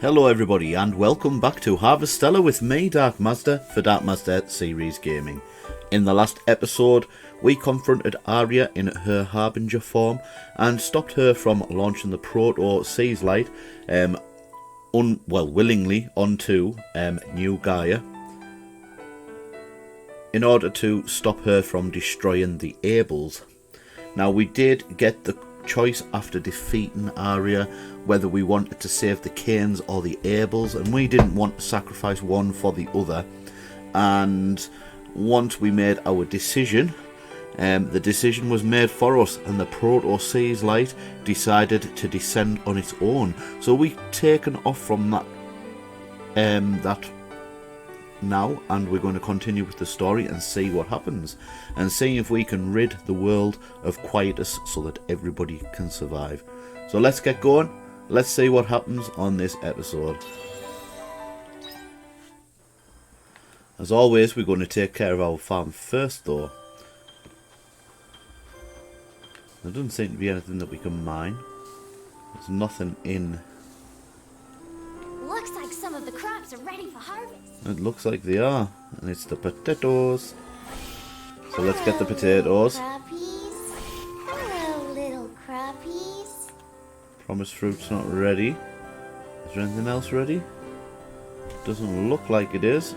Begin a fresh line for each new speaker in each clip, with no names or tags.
Hello everybody and welcome back to Harvestella with me, Dark Mazda, for Dark Mazda Series Gaming. In the last episode, we confronted Arya in her Harbinger form and stopped her from launching the Proto Seas Light willingly onto New Gaia in order to stop her from destroying the Ables. Now, we did get the choice after defeating Arya whether we wanted to save the Cains or the Ables, and we didn't want to sacrifice one for the other. And once we made our decision, the decision was made for us, and the Proto Seas Light decided to descend on its own. So we've taken off from that now, and we're going to continue with the story and see what happens, and see if we can rid the world of Quietus so that everybody can survive. So let's get going. Let's see what happens on this episode. As always, we're going to take care of our farm first though. There doesn't seem to be anything that we can mine. There's nothing in.
Looks like some of the crops are ready for harvest.
It looks like they are, and it's the potatoes. So let's get the potatoes.
Crappies. Hello, little crappies.
Promised fruit's not ready. Is there anything else ready? Doesn't look like it is.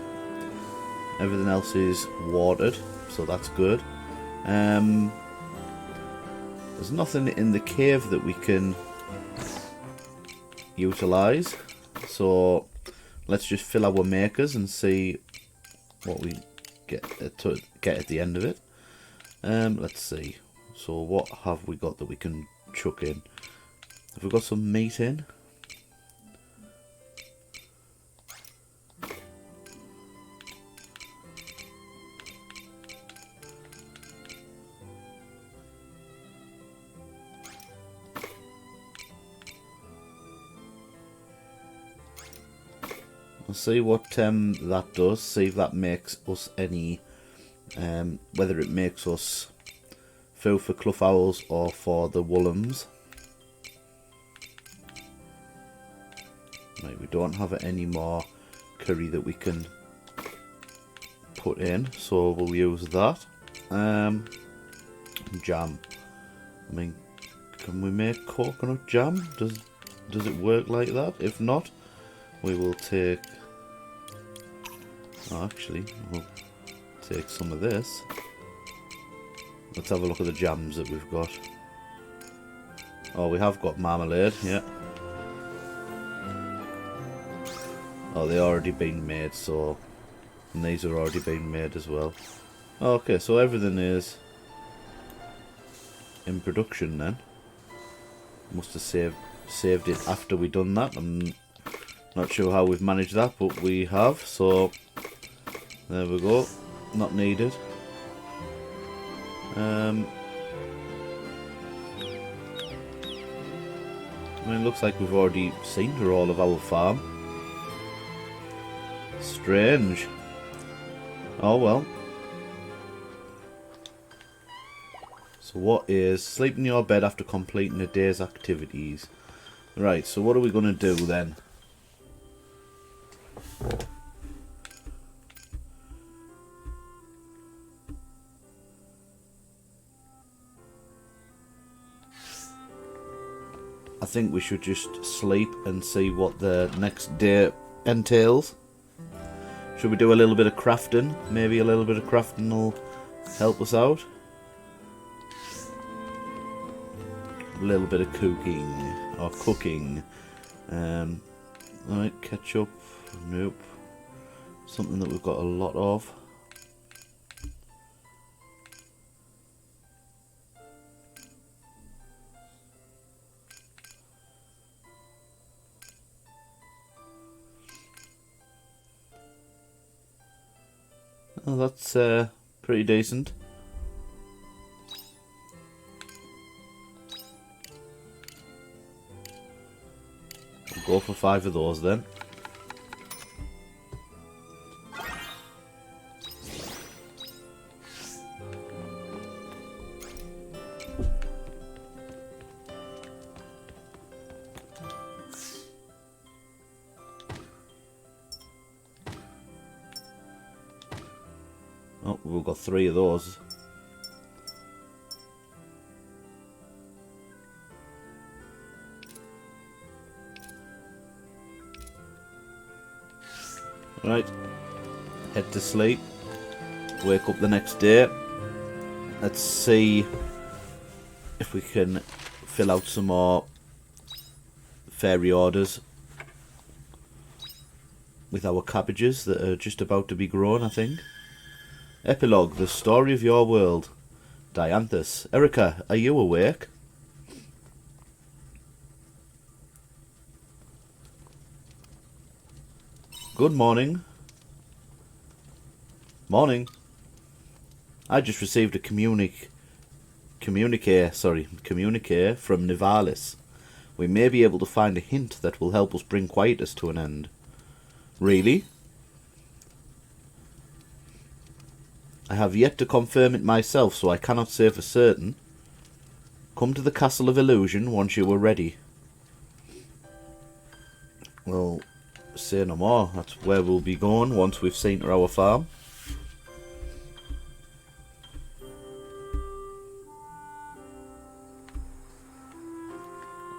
Everything else is watered, so that's good. There's nothing in the cave that we can utilise, so let's just fill our makers and see what we get at the end of it. Let's see. So what have we got that we can chuck in? Have we got some meat in? We'll see what that does, see if that makes us any, whether it makes us food for clough owls or for the woolums. Right, we don't have any more curry that we can put in, so we'll use that. Jam. I mean, can we make coconut jam? Does it work like that? If not, we will take. Oh, actually, we'll take some of this. Let's have a look at the jams that we've got. Oh, we have got marmalade, yeah. Oh, they already been made, so. And these are already been made as well. Okay, so everything is in production then. Must have saved it after we done that. I'm not sure how we've managed that, but we have, so there we go. Not needed. I mean, it looks like we've already seen her all of our farm. Strange. Oh well. So what is sleep in your bed after completing a day's activities? Right, so what are we going to do then? I think we should just sleep and see what the next day entails. Should we do a little bit of crafting? Maybe a little bit of crafting will help us out. A little bit of cooking or cooking. Alright, ketchup. Nope. Something that we've got a lot of. Oh, that's pretty decent. We'll go for 5 of those then. Oh, we've got 3 of those. Right, head to sleep. Wake up the next day. Let's see if we can fill out some more fairy orders with our cabbages that are just about to be grown, I think. Epilogue, the story of your world. Dianthus. Erica, are you awake? Good morning. Morning. I just received a communique from Nivalis. We may be able to find a hint that will help us bring Quietus to an end. Really? I have yet to confirm it myself, so I cannot say for certain. Come to the Castle of Illusion once you are ready. Well, say no more. That's where we'll be going once we've seen to our farm.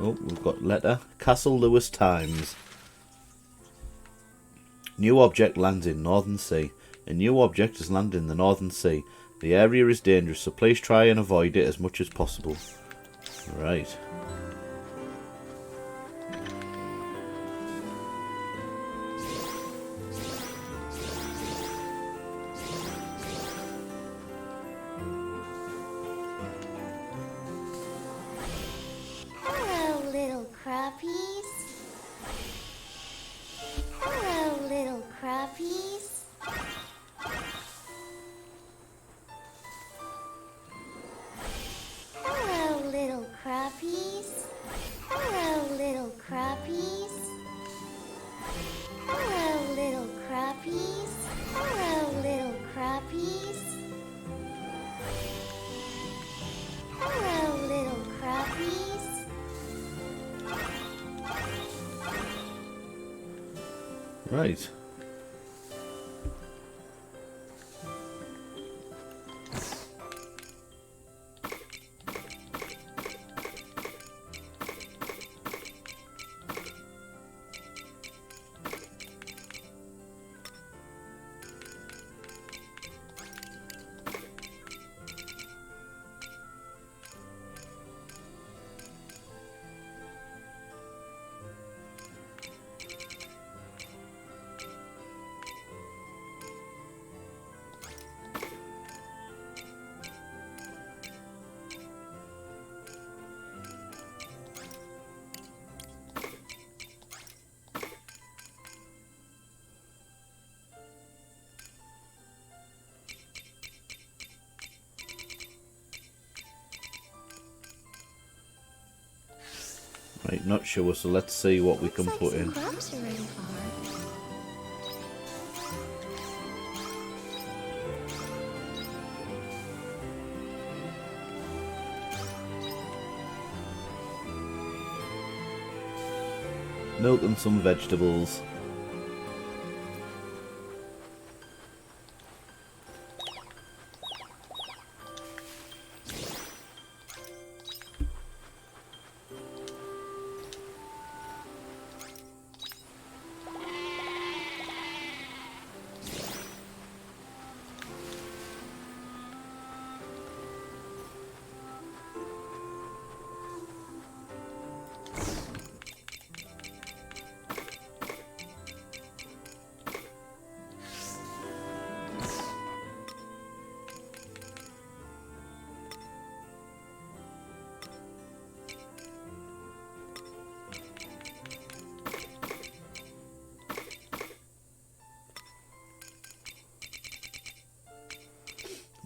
Oh, we've got letter. Castle Lewis Times. New object lands in Northern Sea. A new object has landed in the Northern Sea. The area is dangerous, so please try and avoid it as much as possible. Right.
Hello, little crappies. Hello, little crappies. Hello, little crappies. Hello, little crappies. Hello, little crappies. Hello, little crappies. Hello, little crappies.
Right. Right, not sure, so let's see what we can
Looks
put
like
in.
some crops are ready for harvest.
Milk and some vegetables.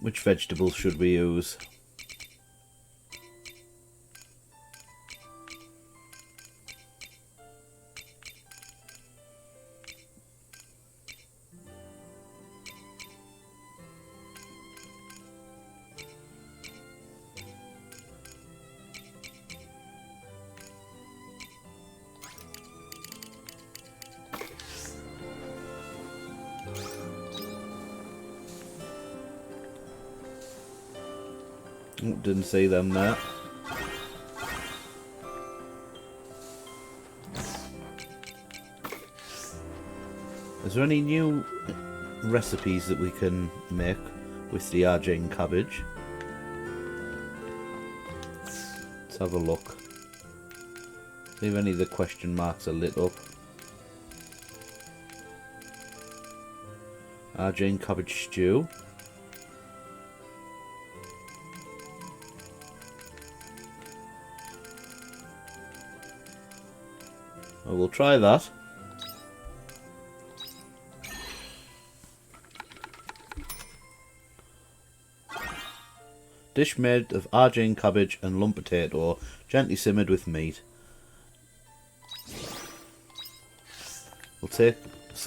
Which vegetables should we use? Didn't see them there. Is there any new recipes that we can make with the Argentine cabbage? Let's have a look. See if any of the question marks are lit up. Argentine cabbage stew. I will try that. Dish made of Argentine cabbage and lump potato, gently simmered with meat. We'll see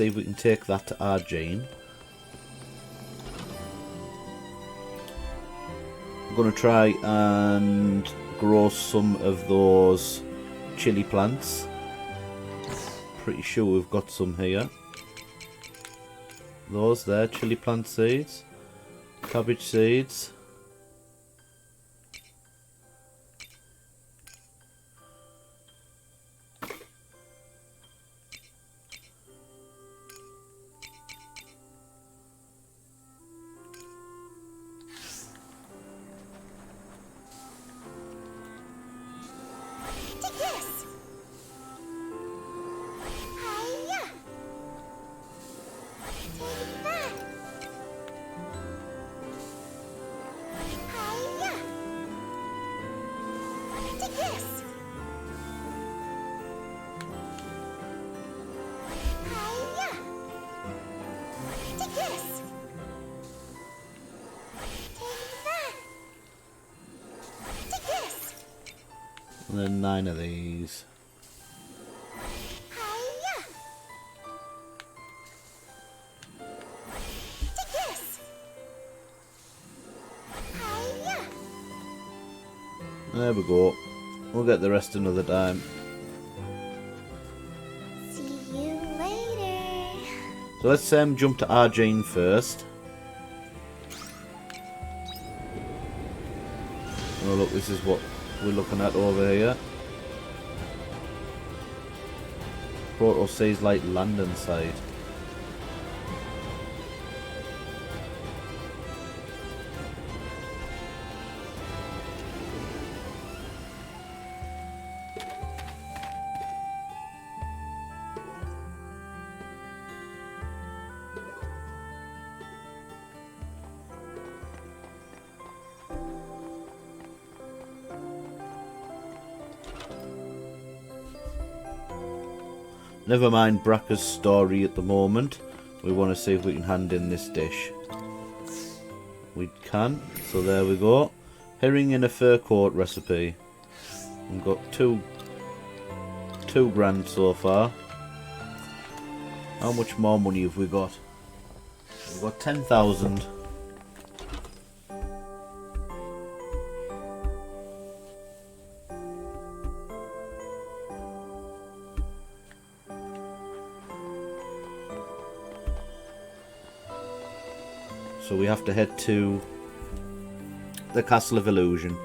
if we can take that to Argentine. I'm going to try and grow some of those chili plants. Pretty sure we've got some here. Those there, chili plant seeds, cabbage seeds. And then 9 of these. There we go. We'll get the rest another time.
See you later.
So let's jump to Argentine first. Oh look, this is what we're looking at over here. Proto says like land inside. Never mind Bracca's story at the moment. We want to see if we can hand in this dish. We can, so there we go. Herring in a fur coat recipe. We've got two grand so far. How much more money have we got? We've got 10,000. So we have to head to the Castle of Illusion.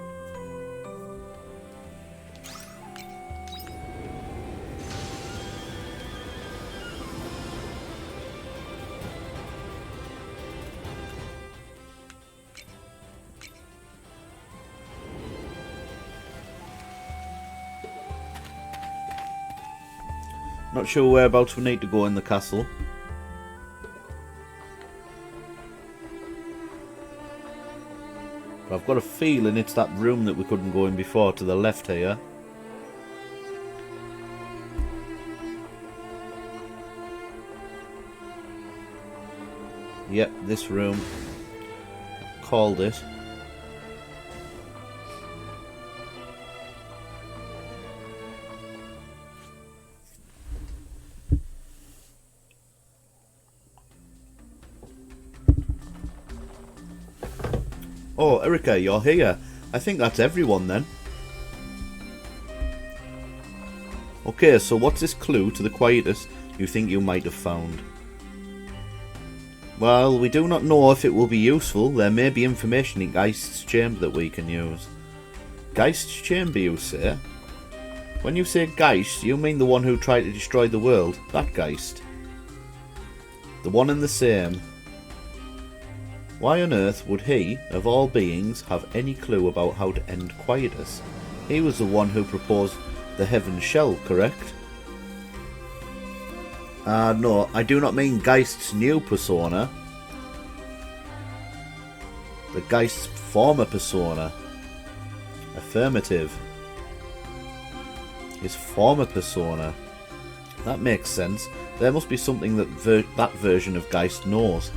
Not sure whereabouts we need to go in the castle. I've got a feeling it's that room that we couldn't go in before to the left here. Yep, this room. Called it. Oh, Erica, you're here. I think that's everyone then. Okay, so what's this clue to the Quietus you think you might have found? Well, we do not know if it will be useful. There may be information in Geist's chamber that we can use. Geist's chamber, you say? When you say Geist, you mean the one who tried to destroy the world. That Geist. The one and the same. Why on earth would he, of all beings, have any clue about how to end Quietus? He was the one who proposed the heaven shell, correct? No, I do not mean Geist's new persona. The Geist's former persona. Affirmative. His former persona. That makes sense. There must be something that that version of Geist knows.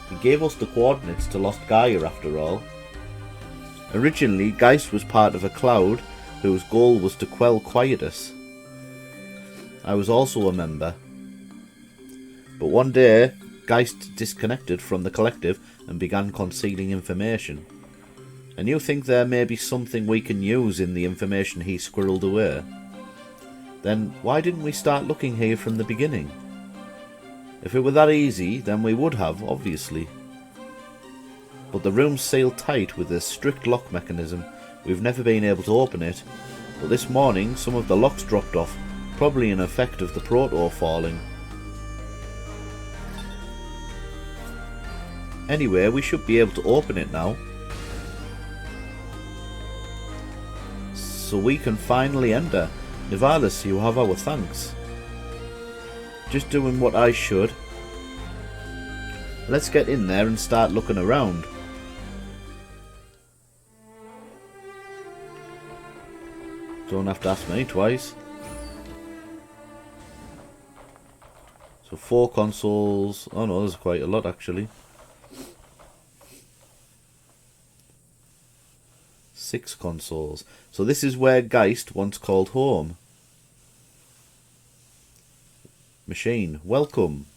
He gave us the coordinates to Lost Gaia after all. Originally, Geist was part of a cloud whose goal was to quell Quietus. I was also a member. But one day, Geist disconnected from the collective and began concealing information. And you think there may be something we can use in the information he squirreled away? Then why didn't we start looking here from the beginning? If it were that easy, then we would have, obviously. But the room's sealed tight with a strict lock mechanism. We've never been able to open it. But this morning, some of the locks dropped off, probably an effect of the proto falling. Anyway, we should be able to open it now. So we can finally enter. Nivalis, you have our thanks. Just doing what I should. Let's get in there and start looking around. Don't have to ask me twice. So 4 consoles. Oh no, there's quite a lot actually. 6 consoles. So this is where Geist once called home. Machine, welcome.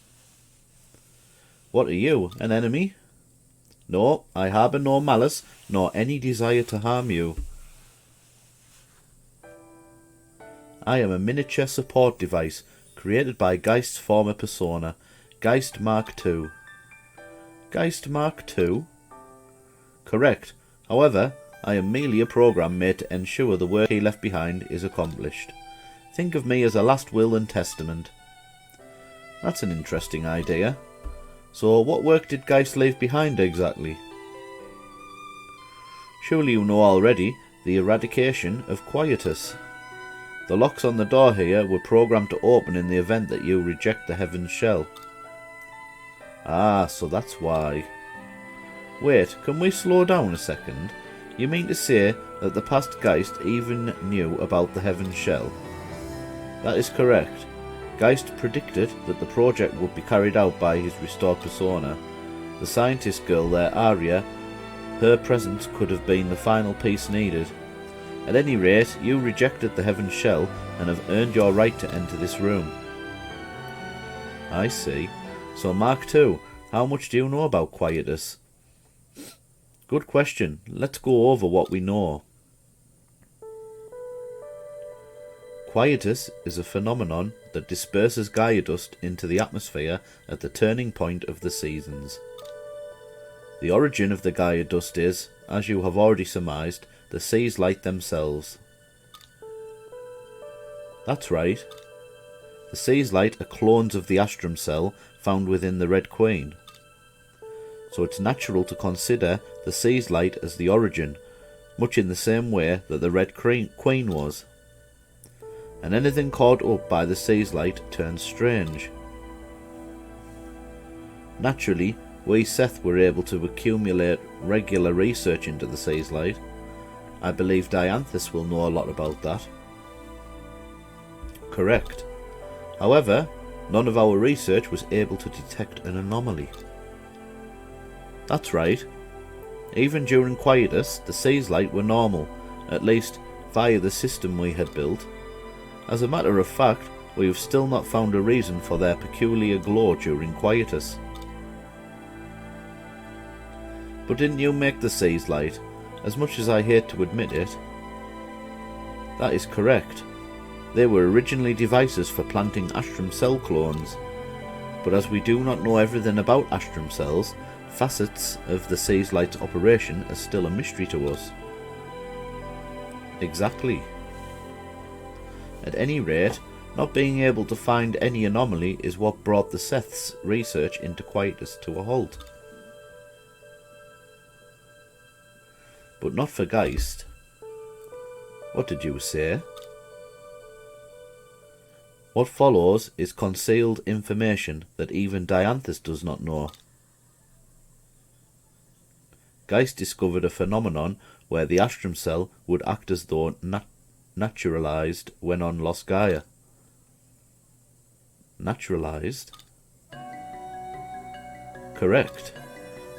What are you, an enemy? No, I harbour no malice, nor any desire to harm you. I am a miniature support device, created by Geist's former persona, Geist Mark II. Geist Mark II? Correct. However, I am merely a program made to ensure the work he left behind is accomplished. Think of me as a last will and testament. That's an interesting idea. So what work did Geist leave behind exactly? Surely you know already the eradication of Quietus. The locks on the door here were programmed to open in the event that you reject the heaven's shell. Ah, so that's why. Wait, can we slow down a second? You mean to say that the past Geist even knew about the heaven's shell? That is correct. Geist predicted that the project would be carried out by his restored persona. The scientist girl there, Aria, her presence could have been the final piece needed. At any rate, you rejected the heaven's shell and have earned your right to enter this room. I see. So Mark II, how much do you know about Quietus? Good question. Let's go over what we know. Quietus is a phenomenon that disperses Gaia dust into the atmosphere at the turning point of the seasons. The origin of the Gaia dust is, as you have already surmised, the seas light themselves. That's right. The seas light are clones of the astrum cell found within the Red Queen. So it's natural to consider the seas light as the origin, much in the same way that the Red Queen was. And anything caught up by the seas light turns strange. Naturally, we Seth were able to accumulate regular research into the seas light. I believe Dianthus will know a lot about that. Correct. However, none of our research was able to detect an anomaly. That's right. Even during Quietus, the seas light were normal, at least via the system we had built. As a matter of fact, we have still not found a reason for their peculiar glow during Quietus. But didn't you make the seas light, as much as I hate to admit it? That is correct. They were originally devices for planting astrum cell clones. But as we do not know everything about Astrum cells, facets of the sees light's operation are still a mystery to us. Exactly. At any rate, not being able to find any anomaly is what brought the Seth's research into Quietus to a halt. But not for Geist. What did you say? What follows is concealed information that even Dianthus does not know. Geist discovered a phenomenon where the Astrum cell would act as though naturalized when on Lost Gaia. Naturalized? Correct.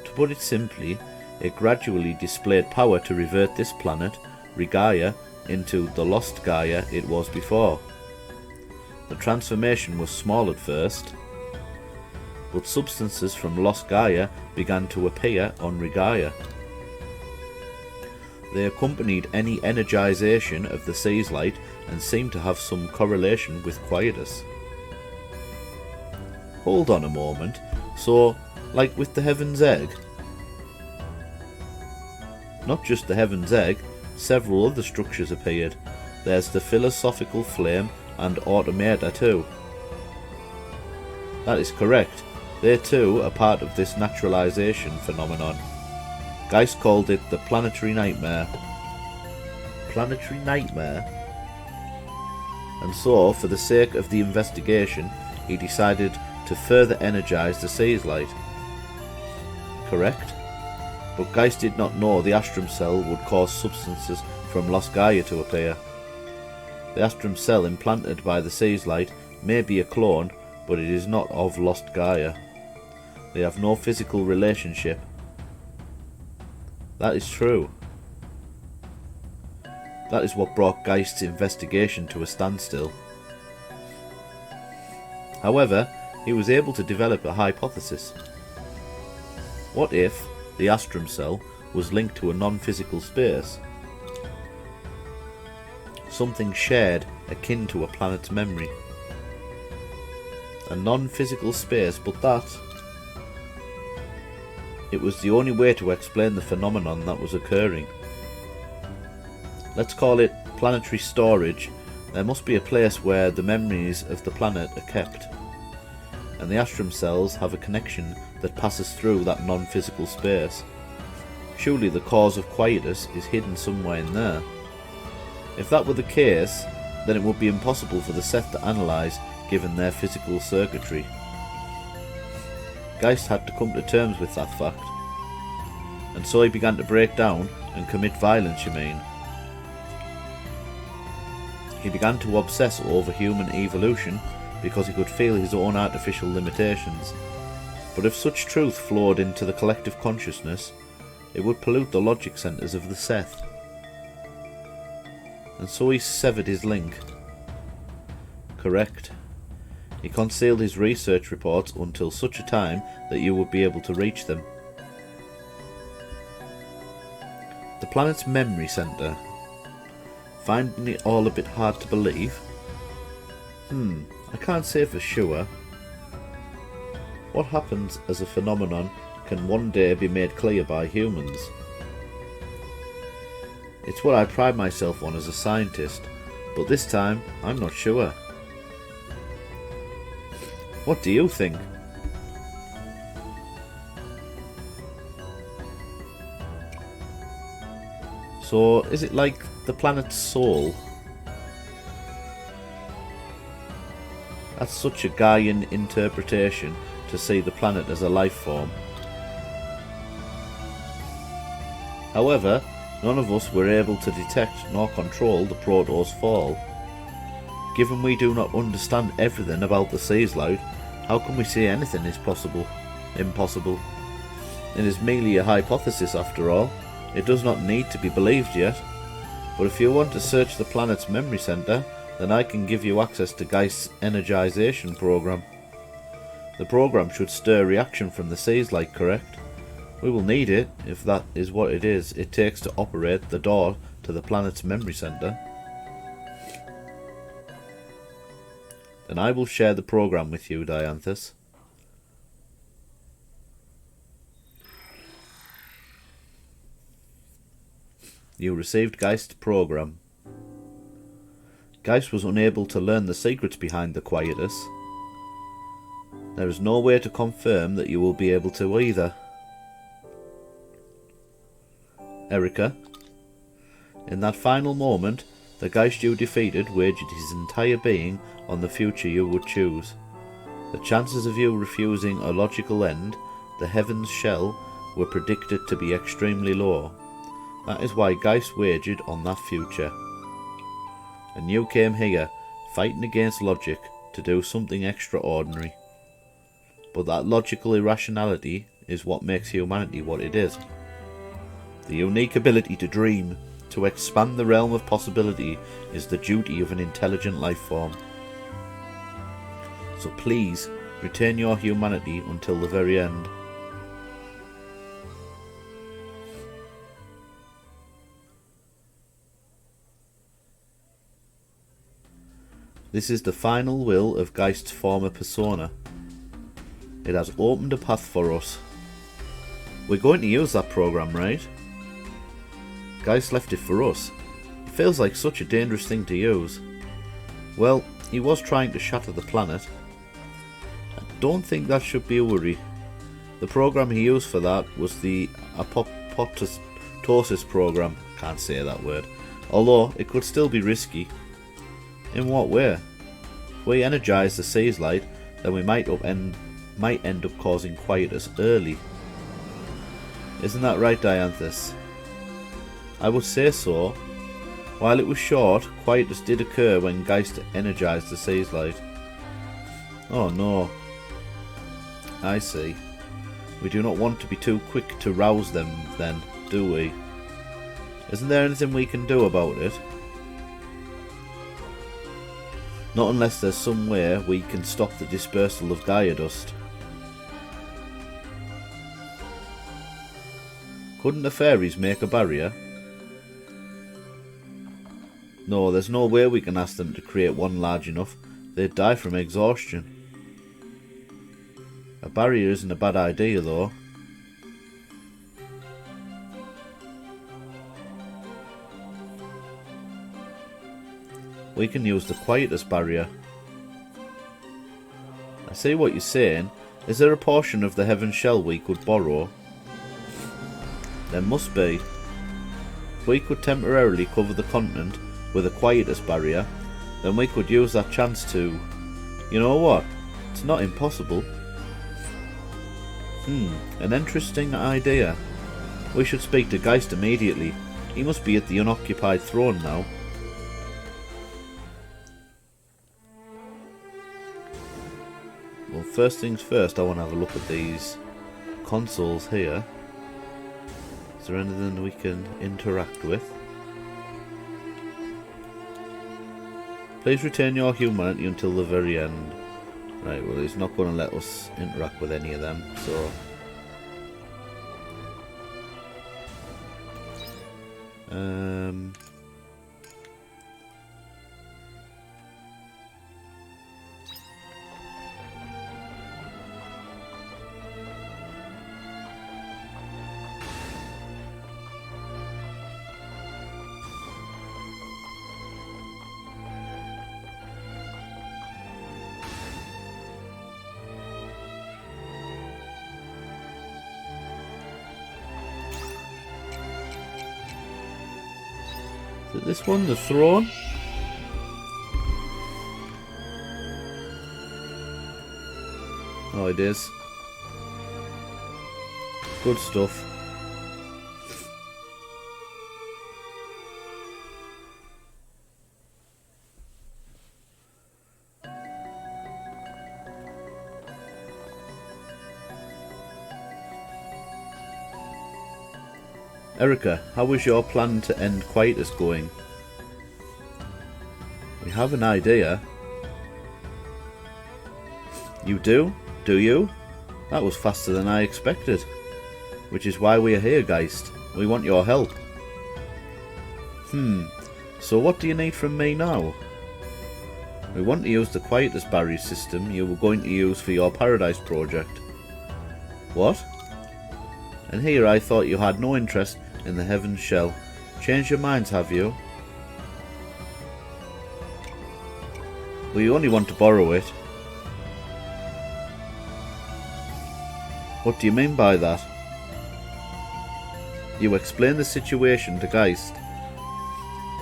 To put it simply, it gradually displayed power to revert this planet, Regaia, into the Lost Gaia it was before. The transformation was small at first, but substances from Lost Gaia began to appear on Regaia. They accompanied any energization of the sees light and seemed to have some correlation with Quietus. Hold on a moment, so, like with the Heaven's Egg? Not just the Heaven's Egg, several other structures appeared. There's the philosophical flame and automata too. That is correct. They too are part of this naturalization phenomenon. Geist called it the planetary nightmare. Planetary nightmare? And so, for the sake of the investigation, he decided to further energize the sees light. Correct? But Geist did not know the Astrum cell would cause substances from Lost Gaia to appear. The Astrum cell implanted by the sees light may be a clone, but it is not of Lost Gaia. They have no physical relationship. That is true. That is what brought Geist's investigation to a standstill. However, he was able to develop a hypothesis. What if the Astrum cell was linked to a non-physical space? Something shared akin to a planet's memory. A non-physical space, but that... It was the only way to explain the phenomenon that was occurring. Let's call it planetary storage. There must be a place where the memories of the planet are kept, and the Astrum cells have a connection that passes through that non-physical space. Surely the cause of Quietus is hidden somewhere in there. If that were the case, then it would be impossible for the Seth to analyse given their physical circuitry. Geist had to come to terms with that fact, and so he began to break down and commit violence, you mean? He began to obsess over human evolution because he could feel his own artificial limitations. But if such truth flowed into the collective consciousness, it would pollute the logic centres of the Seth. And so he severed his link. Correct. He concealed his research reports until such a time that you would be able to reach them. The planet's memory centre. Finding it all a bit hard to believe? I can't say for sure. What happens as a phenomenon can one day be made clear by humans. It's what I pride myself on as a scientist, but this time I'm not sure. What do you think? So, is it like the planet's soul? That's such a Gaian interpretation to see the planet as a life form. However, none of us were able to detect nor control the Proto's fall. Given we do not understand everything about the sees light, how can we say anything is impossible? It is merely a hypothesis after all. It does not need to be believed yet. But if you want to search the planet's memory centre, then I can give you access to Geist's energization program. The program should stir reaction from the sees light, correct? We will need it, if that is what it is it takes to operate the door to the planet's memory centre. Then I will share the program with you, Dianthus. You received Geist's program. Geist was unable to learn the secrets behind the Quietus. There is no way to confirm that you will be able to either. Erica, in that final moment, the Geist you defeated wagered his entire being on the future you would choose. The chances of you refusing a logical end, the heaven's shell, were predicted to be extremely low. That is why Geist wagered on that future. And you came here, fighting against logic, to do something extraordinary. But that logical irrationality is what makes humanity what it is. The unique ability to dream, to expand the realm of possibility, is the duty of an intelligent life form. So please, retain your humanity until the very end. This is the final will of Geist's former persona. It has opened a path for us. We're going to use that program, right? Geist left it for us. It feels like such a dangerous thing to use. Well, he was trying to shatter the planet. I don't think that should be a worry. The program he used for that was the apoptosis program. Can't say that word. Although, it could still be risky. In what way? If we energise the sea's light, then we might end up causing Quietus early. Isn't that right, Dianthus? I would say so. While it was short, Quietus did occur when Geist energised the sea's light. Oh no. I see. We do not want to be too quick to rouse them then, do we? Isn't there anything we can do about it? Not unless there's some way we can stop the dispersal of Gaia dust. Couldn't the fairies make a barrier? No, there's no way we can ask them to create one large enough. They'd die from exhaustion. A barrier isn't a bad idea though. We can use the Quietus barrier. I see what you're saying. Is there a portion of the heaven shell we could borrow? There must be. If we could temporarily cover the continent with a Quietus barrier, then we could use that chance to... You know what? It's not impossible. An interesting idea. We should speak to Geist immediately. He must be at the unoccupied throne now. Well, first things first, I want to have a look at these consoles here. Is there anything we can interact with? Please retain your humanity until the very end. Right, well, he's not going to let us interact with any of them, so... Is it this one, the throne? Oh, it is. Good stuff. Erica, how is your plan to end Quietus going? We have an idea. You do? Do you? That was faster than I expected. Which is why we are here, Geist. We want your help. So what do you need from me now? We want to use the Quietus barrier system you were going to use for your Paradise project. What? And here I thought you had no interest in the Heaven's Shell, Changed your minds, have you? Well, you only want to borrow it. What do you mean by that? You explain the situation to Geist.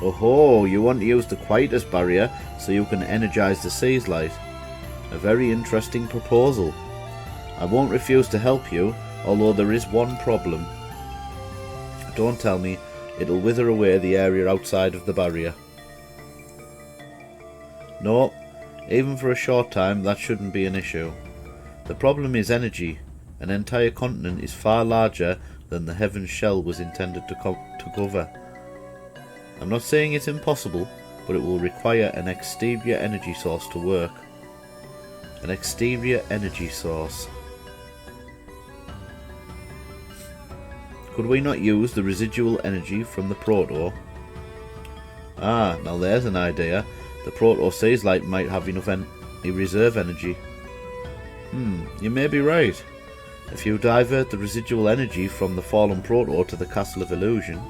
Oh, you want to use the Quietus barrier so you can energize the Sea's light. A very interesting proposal. I won't refuse to help you, although there is one problem. Don't tell me it'll wither away the area outside of the barrier. No, even for a short time that shouldn't be an issue. The problem is energy. An entire continent is far larger than the heaven's shell was intended to cover. I'm not saying it's impossible, but it will require an exterior energy source to work. An exterior energy source. Could we not use the residual energy from the proto? Ah, now there's an idea. The proto Sea's light might have enough reserve energy. You may be right. If you divert the residual energy from the fallen proto to the Castle of Illusion,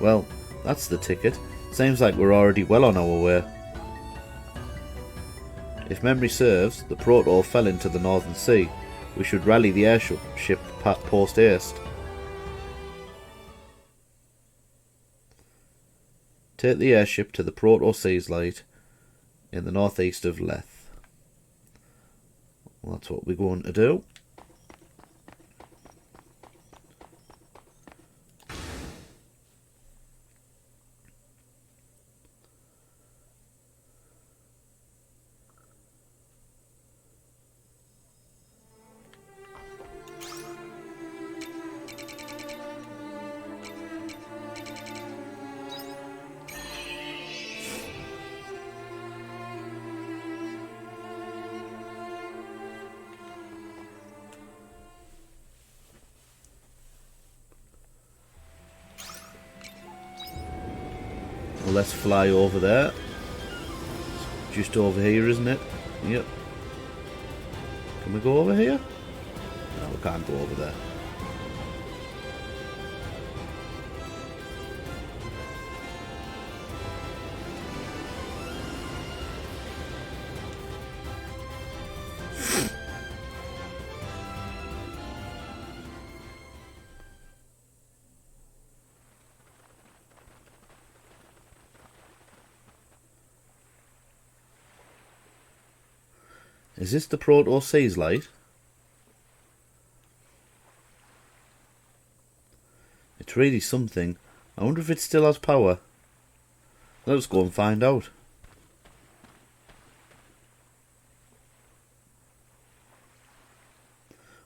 well, that's the ticket. Seems like we're already well on our way. If memory serves, the proto fell into the Northern Sea. We should rally the airship post-haste. Take the airship to the proto Sea's light in the northeast of Leth. Well, that's what we're going to do. Well, let's fly over there. It's just over here, isn't it? Yep. Can we go over here? No, we can't go over there. Is this the proto Sea's light? It's really something. I wonder if it still has power. Let's go and find out.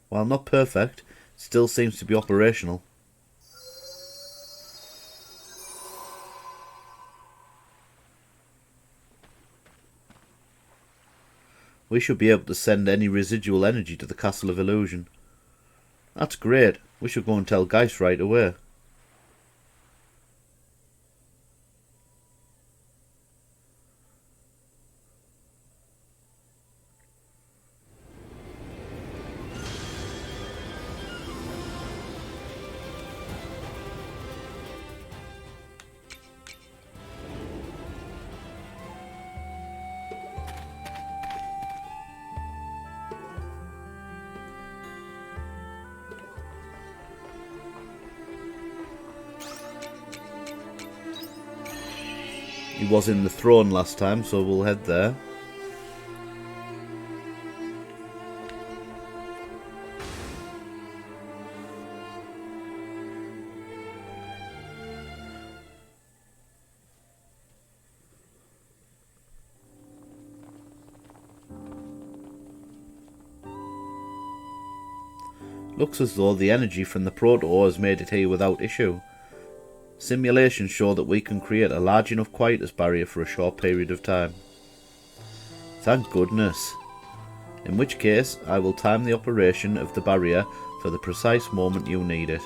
While not perfect, it still seems to be operational. We should be able to send any residual energy to the Castle of Illusion. That's great. We should go and tell Geist right away. He was in the throne last time, so we'll head there. Looks as though the energy from the proto has made it here without issue. Simulations show that we can create a large enough Quietus barrier for a short period of time. Thank goodness. In which case, I will time the operation of the barrier for the precise moment you need it.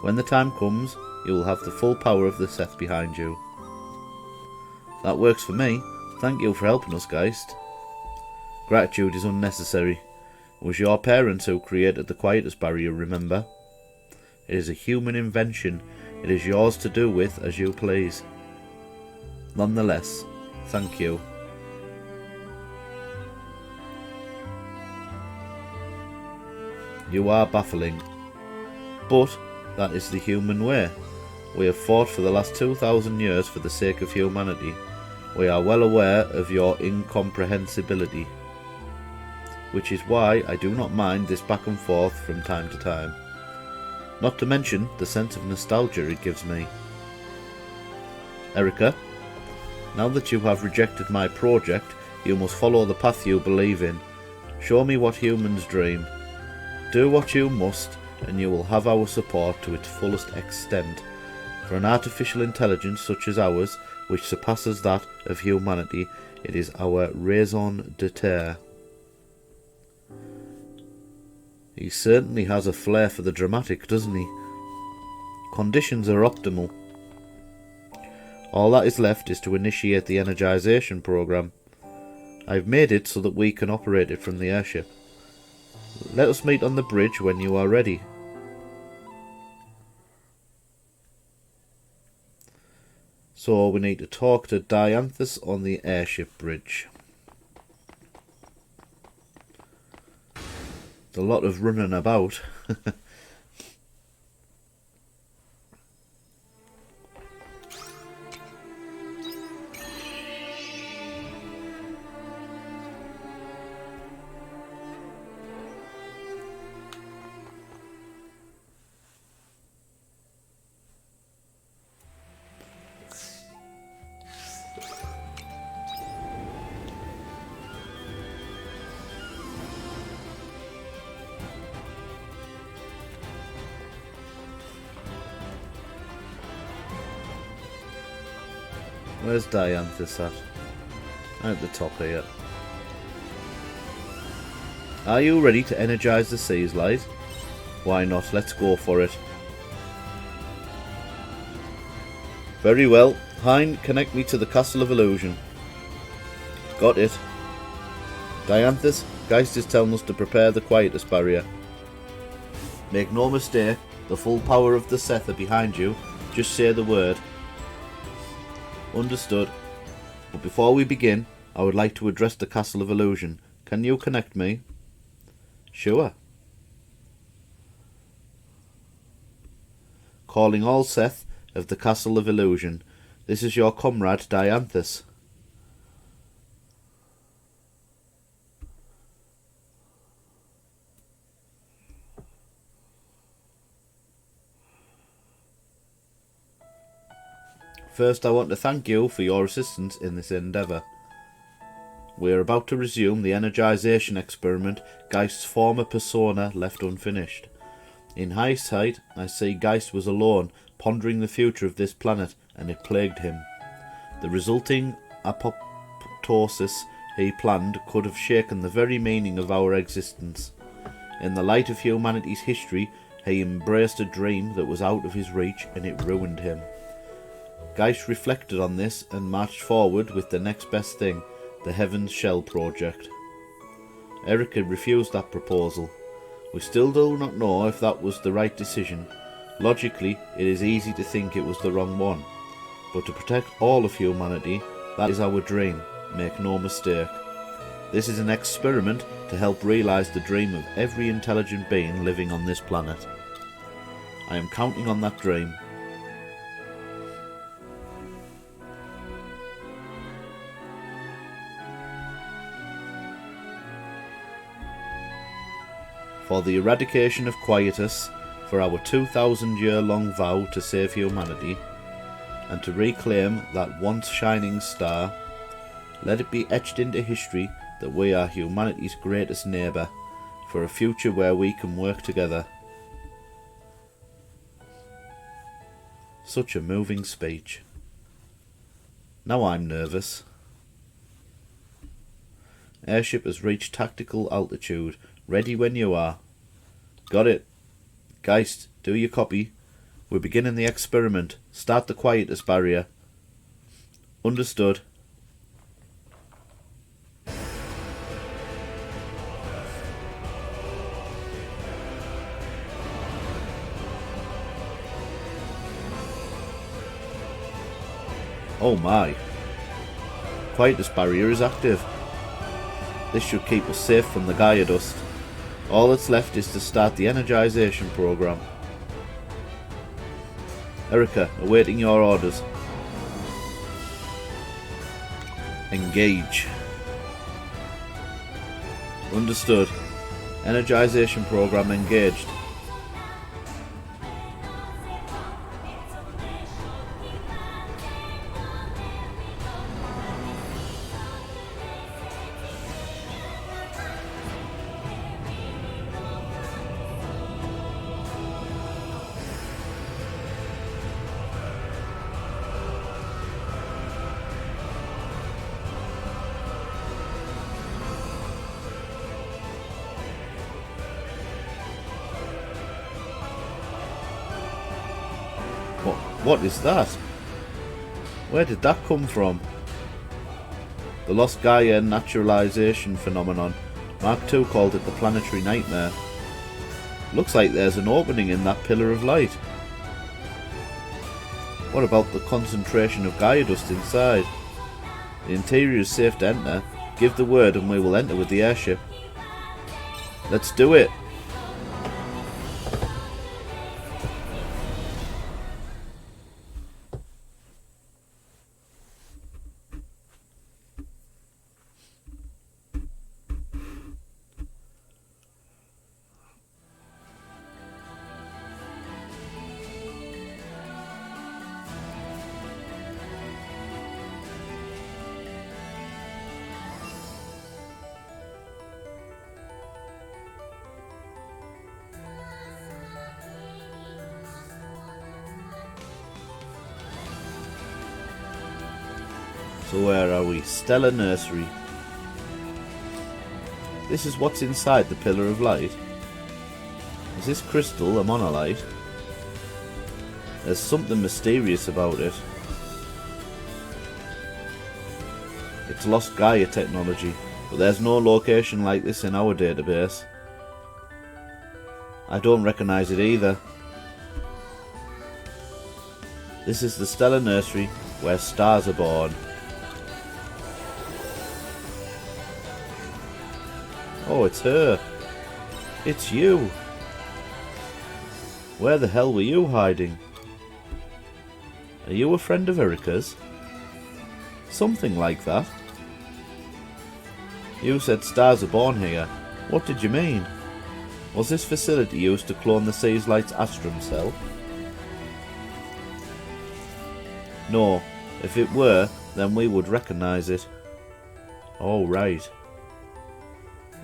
When the time comes, you will have the full power of the Seth behind you. That works for me. Thank you for helping us, Geist. Gratitude is unnecessary. It was your parents who created the Quietus barrier, remember? It is a human invention. It is yours to do with as you please. Nonetheless, thank you. You are baffling, but that is the human way. We have fought for the last 2,000 years for the sake of humanity. We are well aware of your incomprehensibility, which is why I do not mind this back and forth from time to time. Not to mention the sense of nostalgia it gives me. Erica, now that you have rejected my project, you must follow the path you believe in. Show me what humans dream. Do what you must, and you will have our support to its fullest extent. For an artificial intelligence such as ours, which surpasses that of humanity, it is our raison d'etre. He certainly has a flair for the dramatic, doesn't he? Conditions are optimal. All that is left is to initiate the energization program. I've made it so that we can operate it from the airship. Let us meet on the bridge when you are ready. So we need to talk to Dianthus on the airship bridge. It's a lot of running about. Where's Dianthus at? At the top here. Are you ready to energize the seas, Light? Why not? Let's go for it. Very well. Hein, connect me to the Castle of Illusion. Got it. Dianthus, Geist is telling us to prepare the Quietus barrier. Make no mistake, the full power of the Seth are behind you. Just say the word. Understood. But before we begin, I would like to address the Castle of Illusion. Can you connect me? Sure. Calling all Seth of the Castle of Illusion. This is your comrade Dianthus. First, I want to thank you for your assistance in this endeavour. We are about to resume the energization experiment Geist's former persona left unfinished. In hindsight, I see Geist was alone, pondering the future of this planet, and it plagued him. The resulting apoptosis he planned could have shaken the very meaning of our existence. In the light of humanity's history, he embraced a dream that was out of his reach, and it ruined him. Geist reflected on this and marched forward with the next best thing, the Heaven's Shell project. Erica refused that proposal. We still do not know if that was the right decision. Logically, it is easy to think it was the wrong one. But to protect all of humanity, that is our dream, make no mistake. This is an experiment to help realise the dream of every intelligent being living on this planet. I am counting on that dream. For the eradication of Quietus, for our 2,000-year-long vow to save humanity, and to reclaim that once shining star, let it be etched into history that we are humanity's greatest neighbour, for a future where we can work together. Such a moving speech. Now I'm nervous. Airship has reached tactical altitude. Ready when you are. Got it. Geist, do you copy? We're beginning the experiment. Start the Quietus barrier. Understood. Oh my. Quietus barrier is active. This should keep us safe from the Gaia dust. All that's left is to start the energization program. Erica, awaiting your orders. Engage. Understood. Energization program engaged. What is that? Where did that come from? The Lost Gaia naturalization phenomenon. Mark II called it the planetary nightmare. Looks like there's an opening in that pillar of light. What about the concentration of Gaia dust inside? The interior is safe to enter. Give the word and we will enter with the airship. Let's do it! So where are we? Stella Nursery. This is what's inside the pillar of light. Is this crystal a monolith? There's something mysterious about it. It's Lost Gaia technology, but there's no location like this in our database. I don't recognise it either. This is the Stella Nursery, where stars are born. Oh, it's her. It's you. Where the hell were you hiding? Are you a friend of Erica's? Something like that. You said stars are born here. What did you mean? Was this facility used to clone the Seas Light's Astrum cell? No. If it were, then we would recognise it. Oh, right.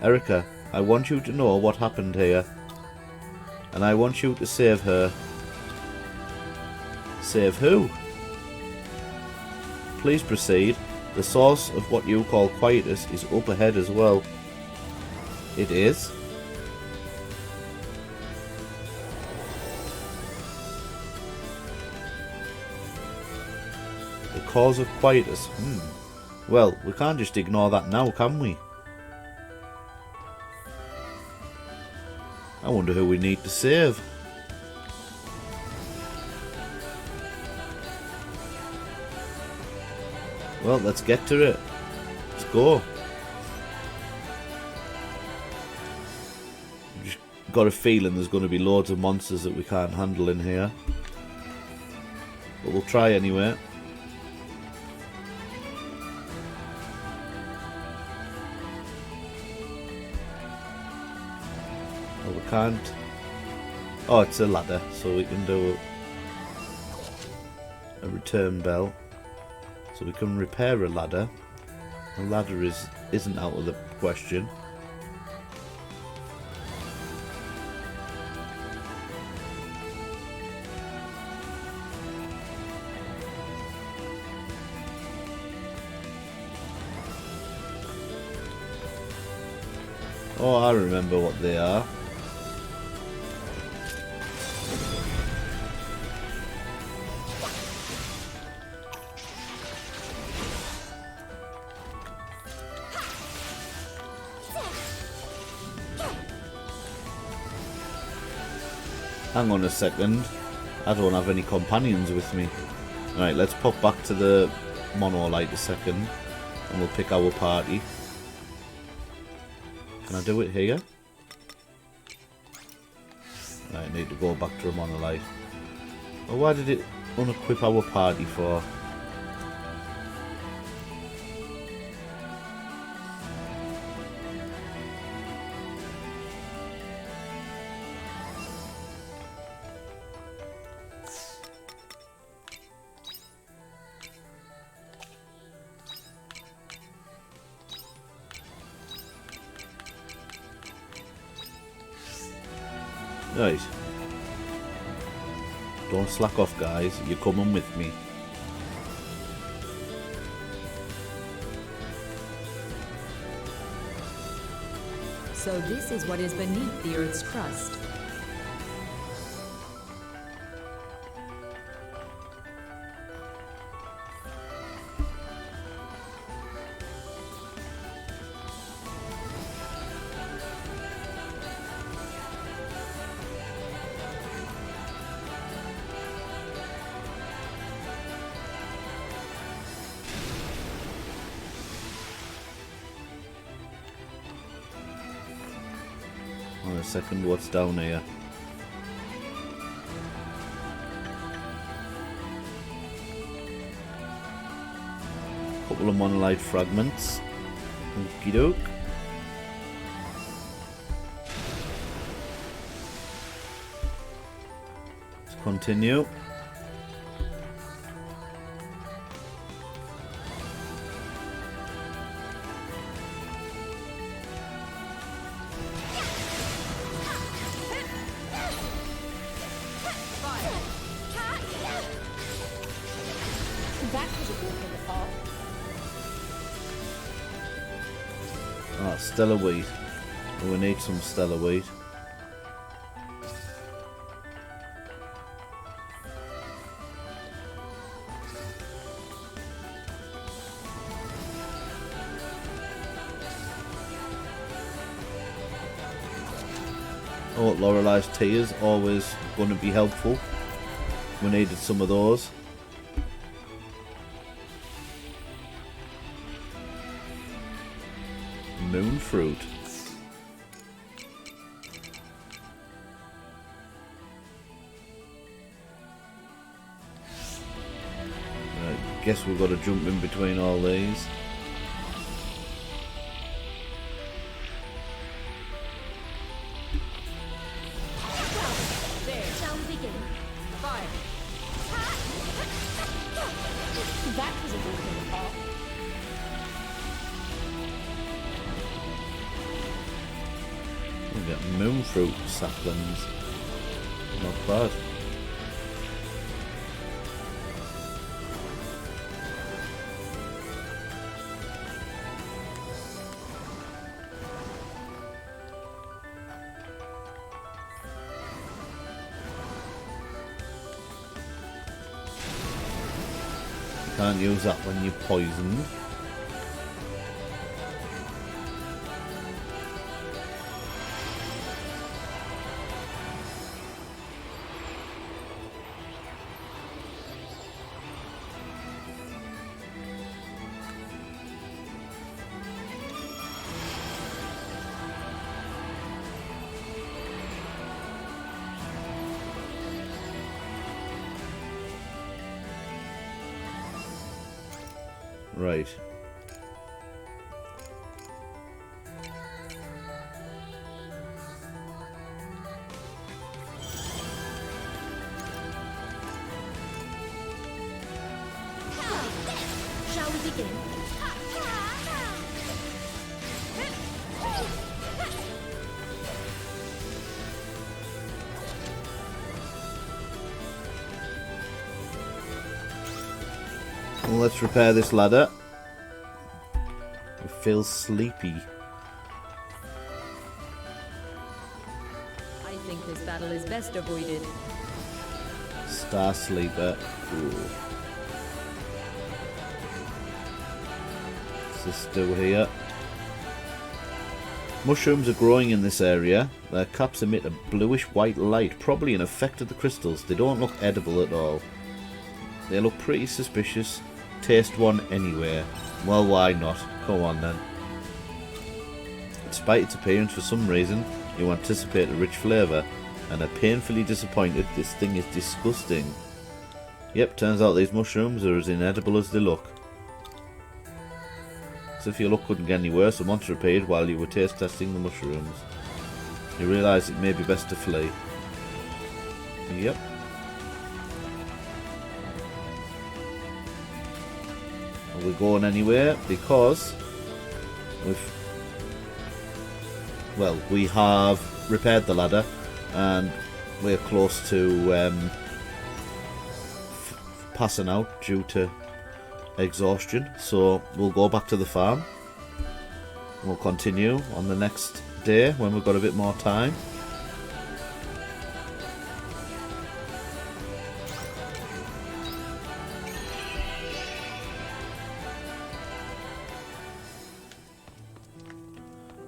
Erica, I want you to know what happened here. And I want you to save her. Save who? Please proceed. The source of what you call Quietus is up ahead as well. It is? The cause of Quietus. Well, we can't just ignore that now, can we? I wonder who we need to save. Well, let's get to it. Let's go. Just got a feeling there's going to be loads of monsters that we can't handle in here. But we'll try anyway. Oh, we can't. Oh, it's a ladder, so we can do a return bell. So we can repair a ladder. A ladder isn't out of the question. Oh, I remember what they are. Hang on a second. I don't have any companions with me. Right, let's pop back to the monolite a second, and we'll pick our party. Can I do it here? I need to go back to a monolite. Well, why did it unequip our party for? Right. Don't slack off, guys. You're coming with me.
So this is what is beneath the Earth's crust.
On a second, what's down here? Couple of monolite fragments. Okie doke. Let's continue.
That was a good one to fall.
Ah, Stella wheat. We need some Stella wheat. Oh, Lorelei's tea is always going to be helpful. We needed some of those. Moon fruit. Right, guess we've got to jump in between all these.
There.
Shall we begin?
Fire.
That was a good one to fall.
We got moon fruit saplings. Not bad. You can't use that when you're poisoned. Right.
Shall we begin?
Well, let's repair this ladder. We feel sleepy.
I think this battle is best avoided.
Star Sleeper. Ooh. Is this still here? Mushrooms are growing in this area. Their caps emit a bluish-white light, probably an effect of the crystals. They don't look edible at all. They look pretty suspicious. taste one anyway. Well, why not? Come on then. Despite its appearance, for some reason, you anticipate a rich flavour and are painfully disappointed. This thing is disgusting. Yep, turns out these mushrooms are as inedible as they look. So if your luck couldn't get any worse, a monster appeared while you were taste testing the mushrooms. You realise it may be best to flee. Yep. Are we going anywhere? Because we have repaired the ladder and we're close to passing out due to exhaustion, so we'll go back to the farm. We'll continue on the next day when we've got a bit more time.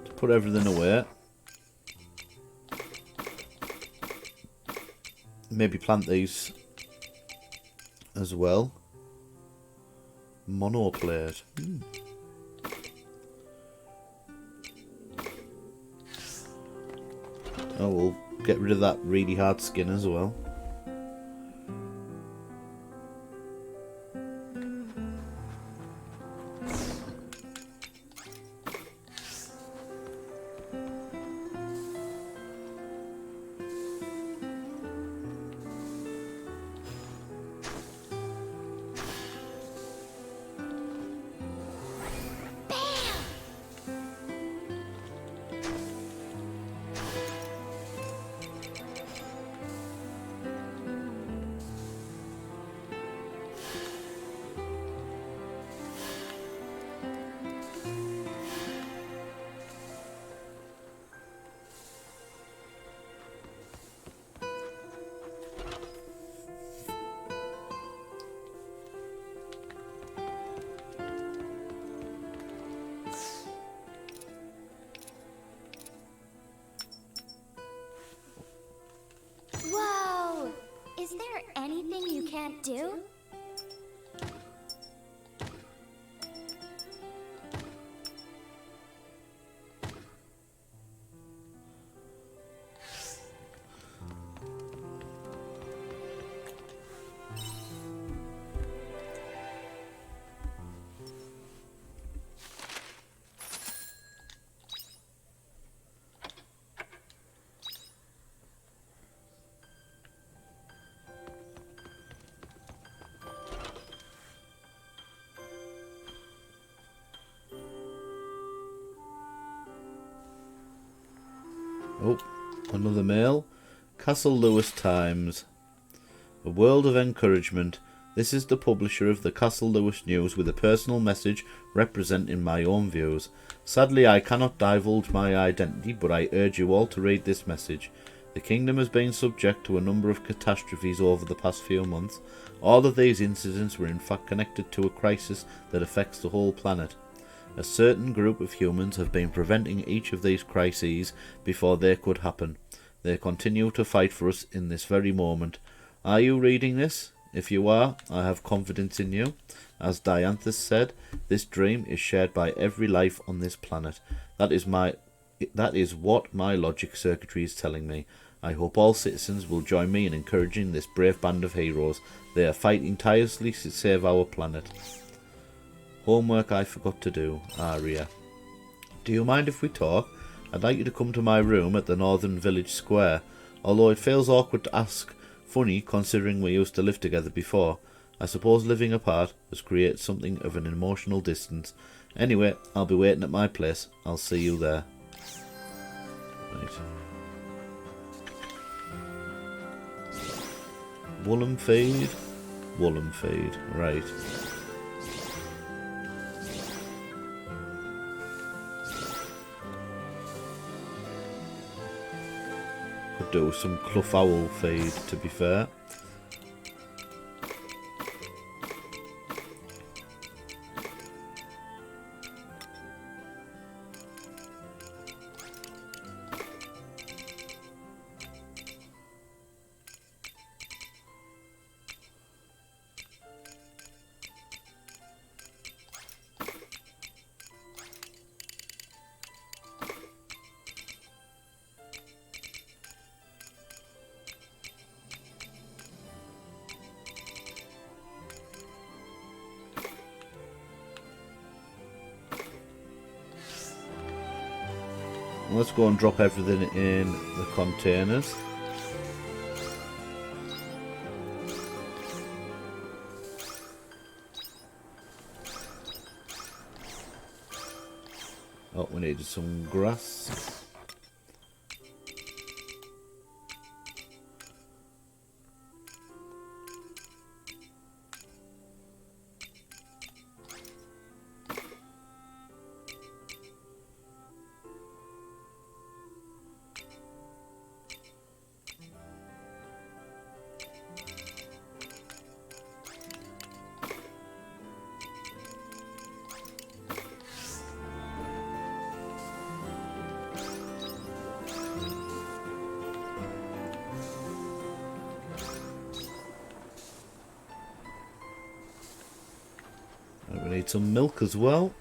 To put everything away. Maybe plant these as well. Monoplate. Oh, we'll get rid of that really hard skin as well.
Whoa! Is there anything you can't do?
Oh, another mail. Castle Lewis Times. A world of encouragement. This is the publisher of the Castle Lewis News with a personal message representing my own views. Sadly, I cannot divulge my identity, but I urge you all to read this message. The kingdom has been subject to a number of catastrophes over the past few months. All of these incidents were in fact connected to a crisis that affects the whole planet. A certain group of humans have been preventing each of these crises before they could happen. They continue to fight for us in this very moment. Are you reading this? If you are, I have confidence in you. As Dianthus said, this dream is shared by every life on this planet. That is what my logic circuitry is telling me. I hope all citizens will join me in encouraging this brave band of heroes. They are fighting tirelessly to save our planet. Homework I forgot to do, Aria. Do you mind if we talk? I'd like you to come to my room at the Northern Village Square. Although it feels awkward to ask, funny considering we used to live together before. I suppose living apart has created something of an emotional distance. Anyway, I'll be waiting at my place. I'll see you there. Right. Woolen feed. Woolen feed. Right. Could do some Clough Owl feed, to be fair. Let's go and drop everything in the containers. Oh, we needed some grass. We need some milk as well.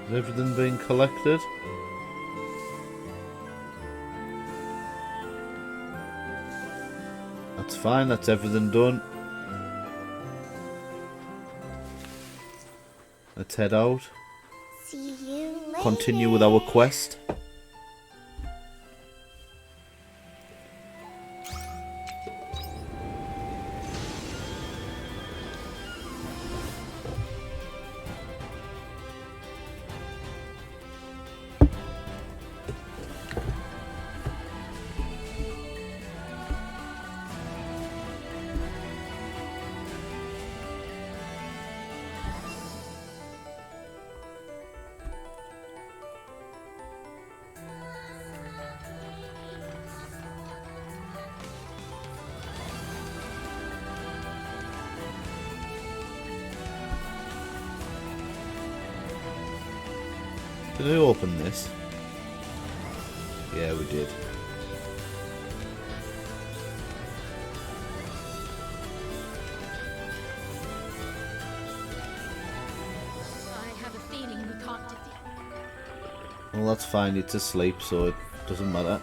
Has everything been collected? That's fine, that's everything done. Let's head out.
See you later.
Continue with our quest. Did I open this? Yeah, we did.
I have a feeling we can't defeat.
Well, that's fine. It's asleep, so it doesn't matter.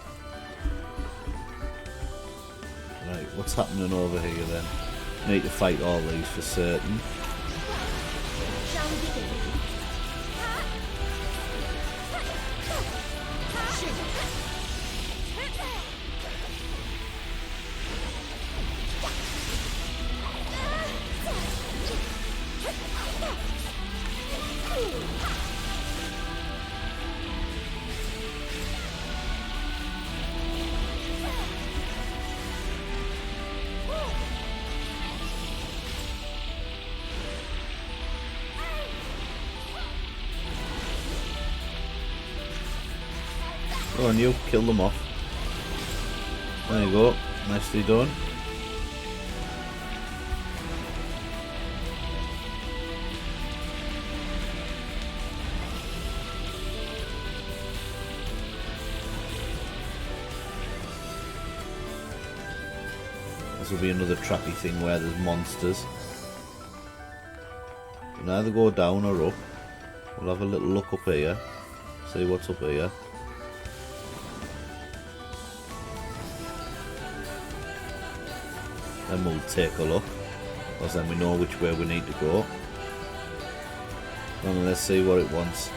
Right, what's happening over here then? Need to fight all these for certain.
Shall we begin?
Go on, you kill them off. There you go, nicely done. This will be another trappy thing where there's monsters. You can either go down or up. We'll have a little look up here, see what's up here. Then we'll take a look, because then we know which way we need to go. And let's see what it wants.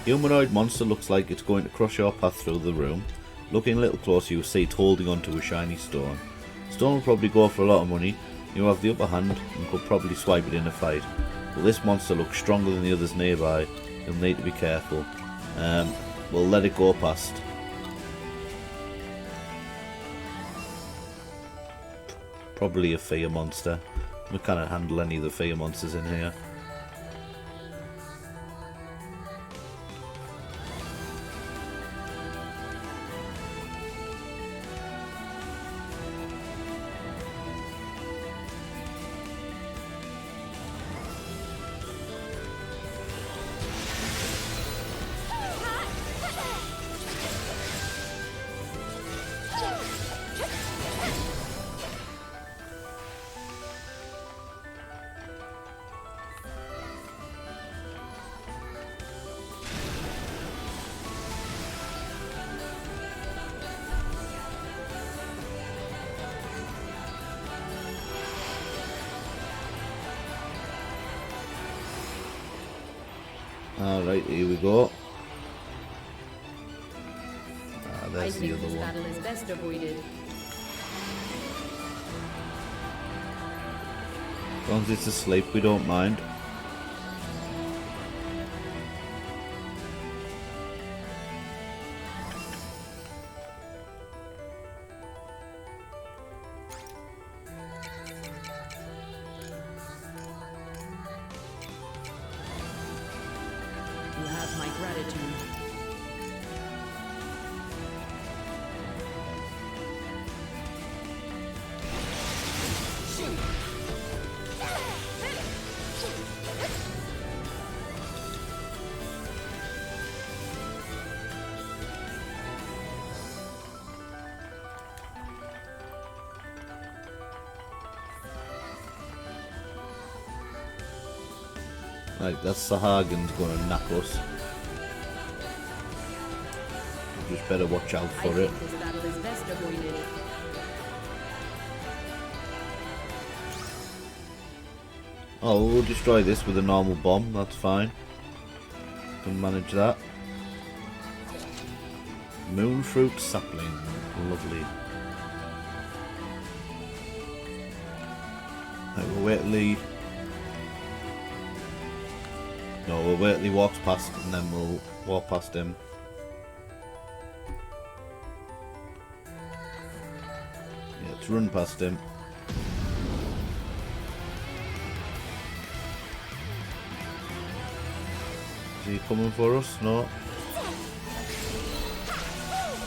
Humanoid monster looks like it's going to cross your path through the room. Looking a little closer, you'll see it holding onto a shiny stone. Stone will probably go for a lot of money. You have the upper hand and could probably swipe it in a fight. But this monster looks stronger than the others nearby. You'll need to be careful. We'll let it go past. Probably a fear monster. We can't handle any of the fear monsters in here. Alright, here we go. There's the other
this
one.
battle is best avoided.
As long as it's asleep, we don't mind.
You have my gratitude.
Right, that's the Hagen's going to knock us. We just better watch out
I
for it.
think this battle is best avoided.
Oh, we'll destroy this with a normal bomb, that's fine. Can manage that. Moonfruit sapling, lovely. Right, we'll wait till he... No, we'll wait till he walks past and then we'll walk past him. Yeah, let's run past him. Is he coming for us? No.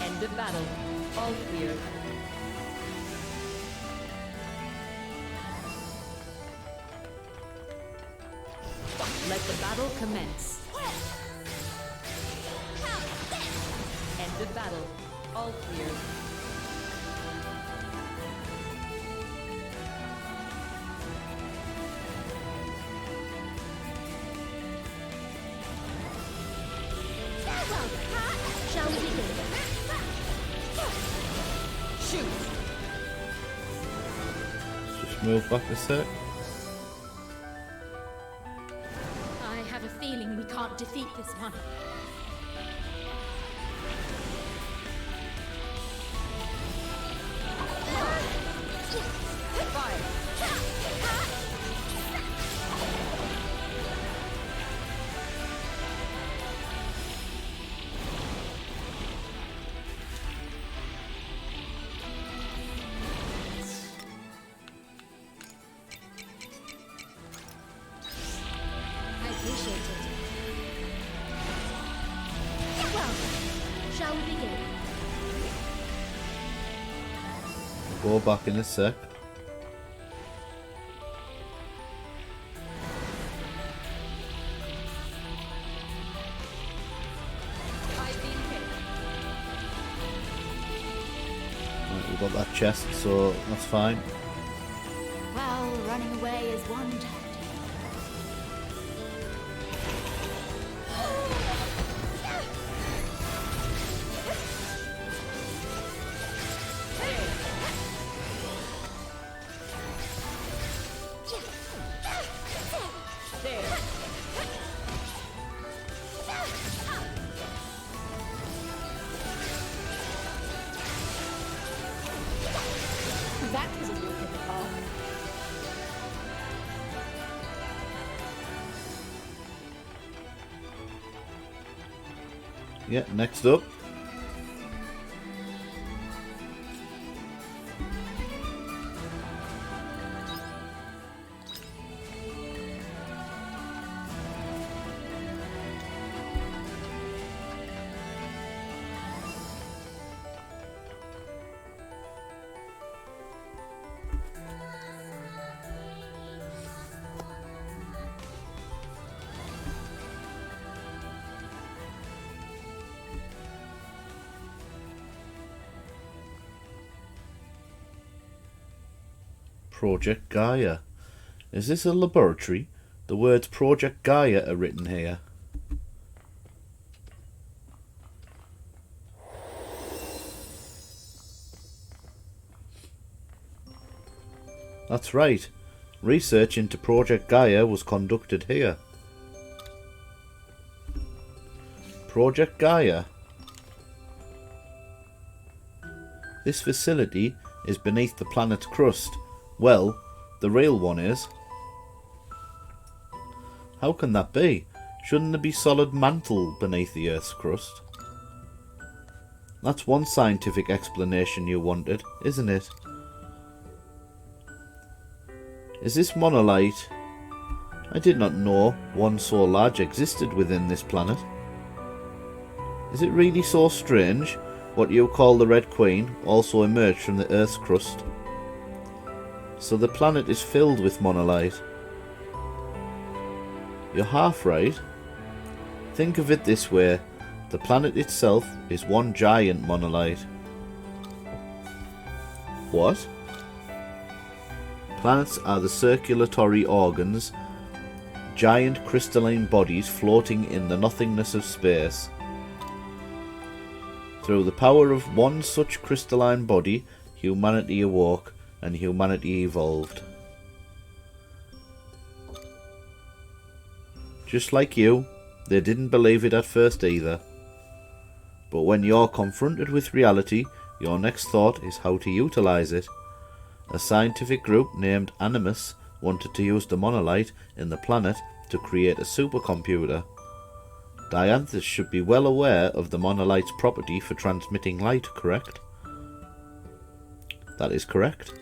End of battle. All clear. Let the battle commence. End of battle. All clear.
Shall we begin?
Shoot!
Just move back a sec.
I have a feeling we can't defeat this one. I appreciate it. Well, shall we begin?
We'll go back in a sec.
I've been hit.
Right, we've got that chest, so that's fine.
Well, running away is one tactic.
There.
That was a walk in the park.
Yeah, next up. Project Gaia. Is this a laboratory? The words Project Gaia are written here. That's right. Research into Project Gaia was conducted here. Project Gaia. This facility is beneath the planet's crust. Well, the real one is. How can that be? Shouldn't there be solid mantle beneath the Earth's crust? That's one scientific explanation you wanted, isn't it? Is this monolith? I did not know one so large existed within this planet. Is it really so strange what you call the Red Queen also emerged from the Earth's crust? So the planet is filled with monolith. You're half right. Think of it this way. The planet itself is one giant monolith. What? Planets are the circulatory organs, giant crystalline bodies floating in the nothingness of space. Through the power of one such crystalline body, humanity awoke and humanity evolved. Just like you, they didn't believe it at first either. But when you're confronted with reality, your next thought is how to utilize it. A scientific group named Animus wanted to use the monolith in the planet to create a supercomputer. Dianthus should be well aware of the monolith's property for transmitting light, correct? That is correct.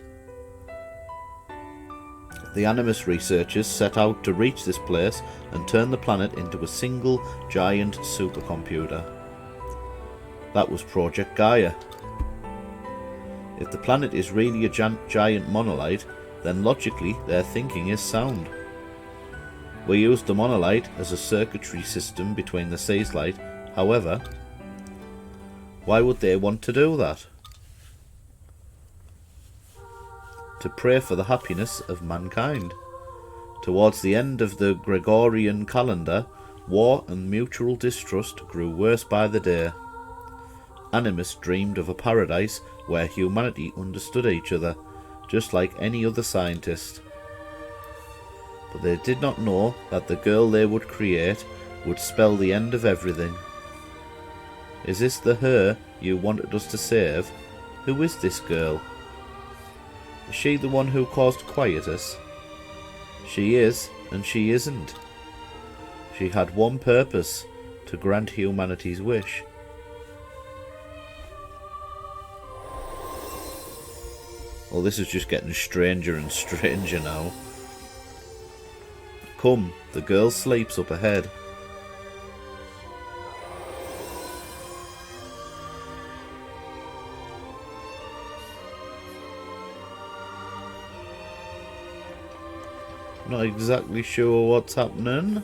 The Animus researchers set out to reach this place and turn the planet into a single giant supercomputer. That was Project Gaia. If the planet is really a giant monolith, then logically their thinking is sound. We used the monolith as a circuitry system between the seas light. However, why would they want to do that? To pray for the happiness of mankind. Towards the end of the Gregorian calendar, war and mutual distrust grew worse by the day. Animus dreamed of a paradise where humanity understood each other, just like any other scientist. But they did not know that the girl they would create would spell the end of everything. Is this the her you wanted us to save? Who is this girl? Is she the one who caused Quietus? She is, and she isn't. She had one purpose, to grant humanity's wish. Well, this is just getting stranger and stranger now. Come, the girl sleeps up ahead. Not exactly sure what's happening.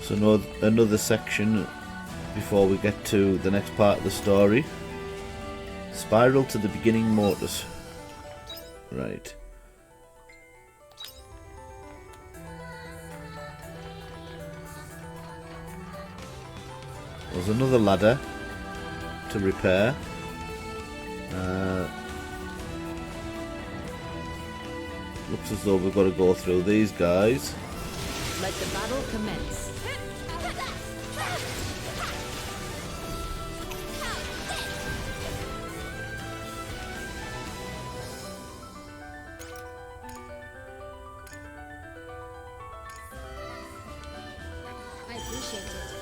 So another section before we get to the next part of the story. Spiral to the beginning mortis. Right. There's another ladder to repair. Looks as though we've got to go through these guys.
Let the battle commence.
I appreciate it.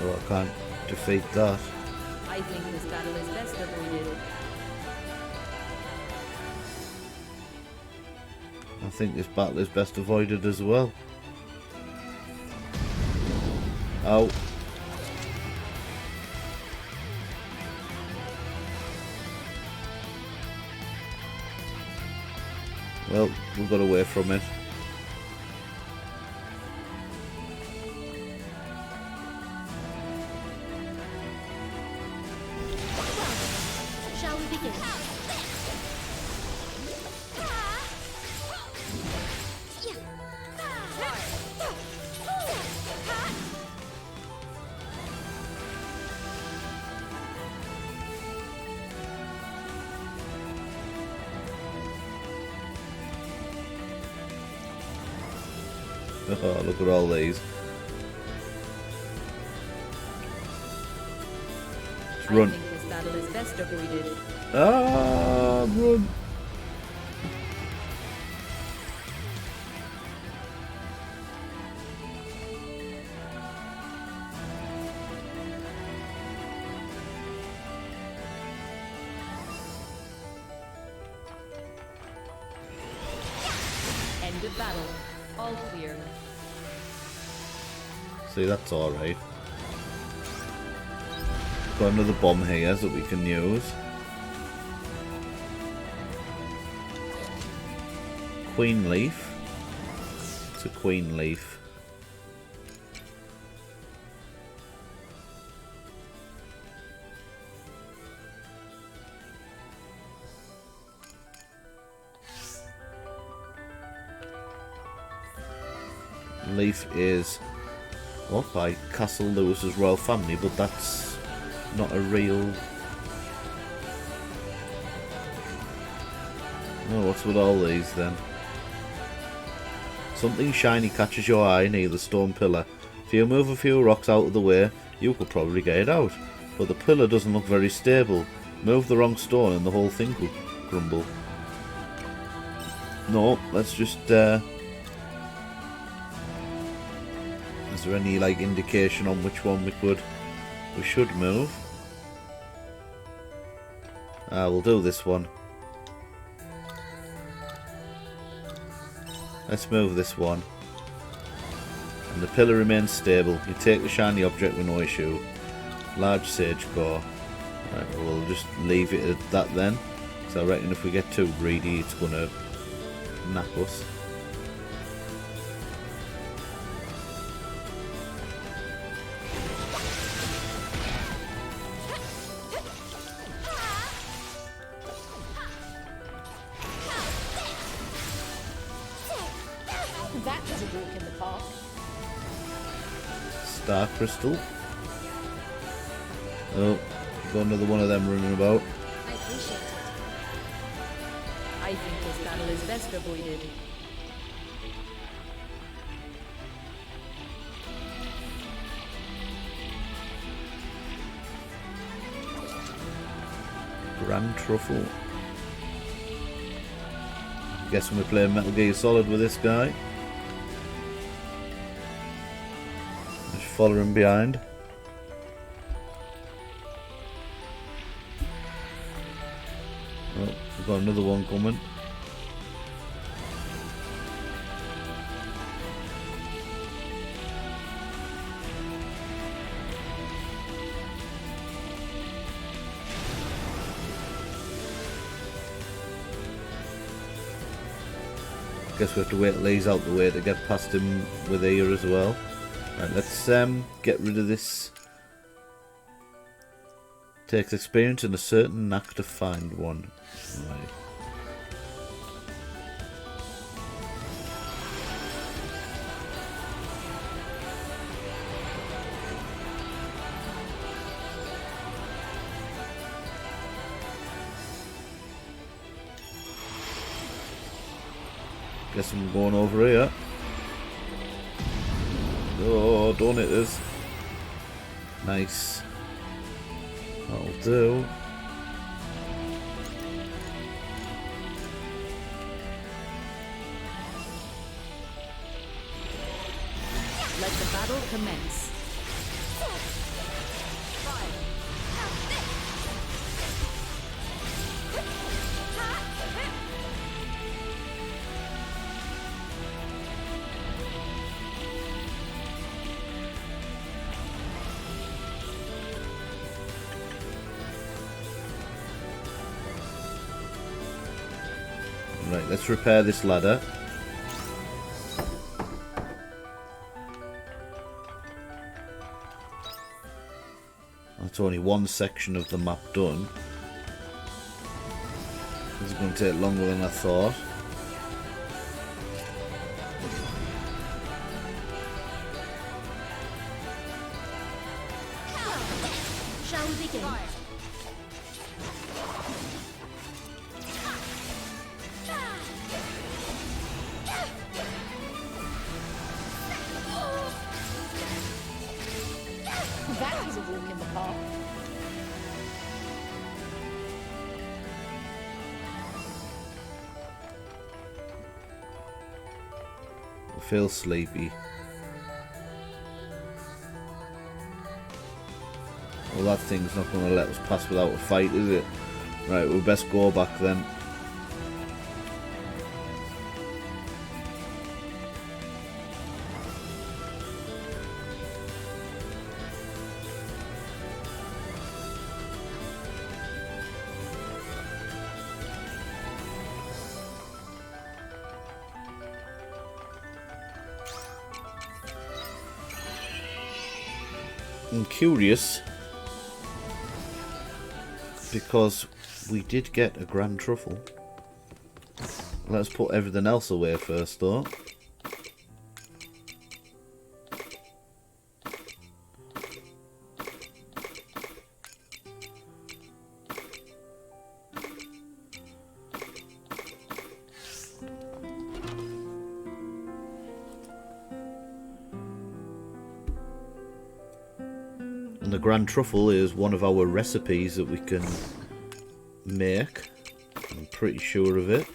Oh, I can't defeat that.
I think this battle is best avoided.
I think this battle is best avoided as well. Oh. we got away from it.
Shall we begin?
Oh, look at all these. Let's run.
I think this battle is best avoided.
Ah, run.
End of battle. All clear.
See, that's alright. Got another bomb here that we can use. Queen leaf. It's a queen leaf. Leaf is by Castle Lewis's royal family, but that's not a real... Oh, what's with all these then? Something shiny catches your eye near the stone pillar. If you move a few rocks out of the way, you could probably get it out. But the pillar doesn't look very stable. Move the wrong stone and the whole thing could crumble. No, let's just... Is there any like indication on which one we should move? We'll do this one. Let's move this one. And the pillar remains stable. You take the shiny object with no issue. Large sage core. Right, we'll just leave it at that then. So I reckon if we get too greedy, it's gonna nap us.
That was a walk in the park.
Star crystal. Oh, got another one of them running about.
I appreciate it.
I think this battle is best avoided.
Grand truffle. Guessing we're playing Metal Gear Solid with this guy. Just following behind. Oh, we've got another one coming. Guess we have to wait till he's out the way to get past him with here as well. Right, let's get rid of this. Takes experience and a certain knack to find one. Right. Guess I'm going over here. Oh, don't hit us. Nice. That'll do.
Let the battle commence.
Right, let's repair this ladder. That's only one section of the map done. This is going to take longer than I thought.
Shall we begin? That was a walk in the park.
I feel sleepy. Well, that thing's not going to let us pass without a fight, is it? Right, we best go back then. I'm curious because we did get a grand truffle. Let's put everything else away first though. And the grand truffle is one of our recipes that we can make. I'm pretty sure of it.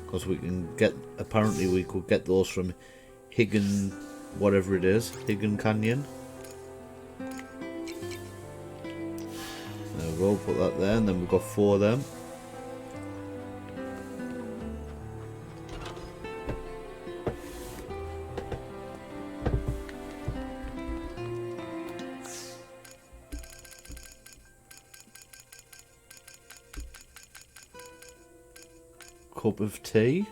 Because we can get, apparently we could get those from Higgin, whatever it is, Higgin Canyon. There we go, put that there, and then we've got 4 of them. Cup of tea.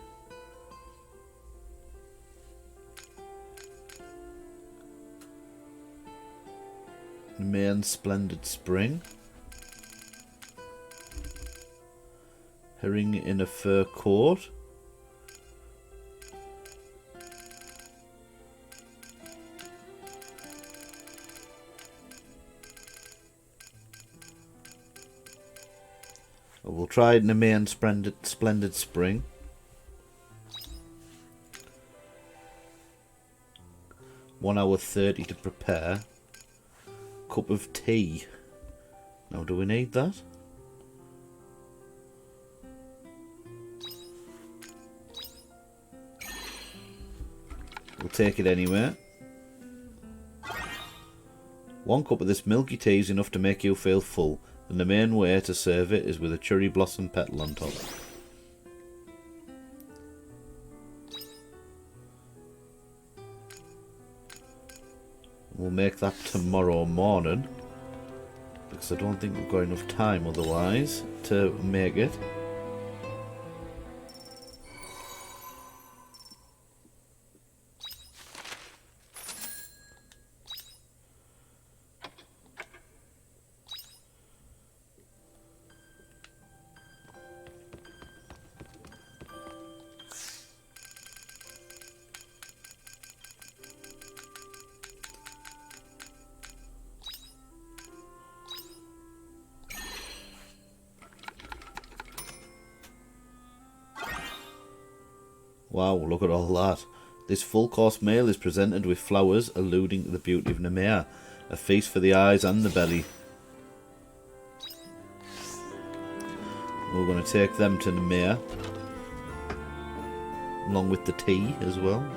Main splendid spring. Herring in a fur coat. We'll try it in a main splendid spring. One hour 30 to prepare. Cup of tea. Now, do we need that? We'll take it anyway. 1 cup of this milky tea is enough to make you feel full, and the main way to serve it is with a cherry blossom petal on top. We'll make that tomorrow morning, because I don't think we've got enough time otherwise to make it. Wow, look at all that. This full course meal is presented with flowers alluding to the beauty of Nemea. A feast for the eyes and the belly. We're going to take them to Nemea, along with the tea as well.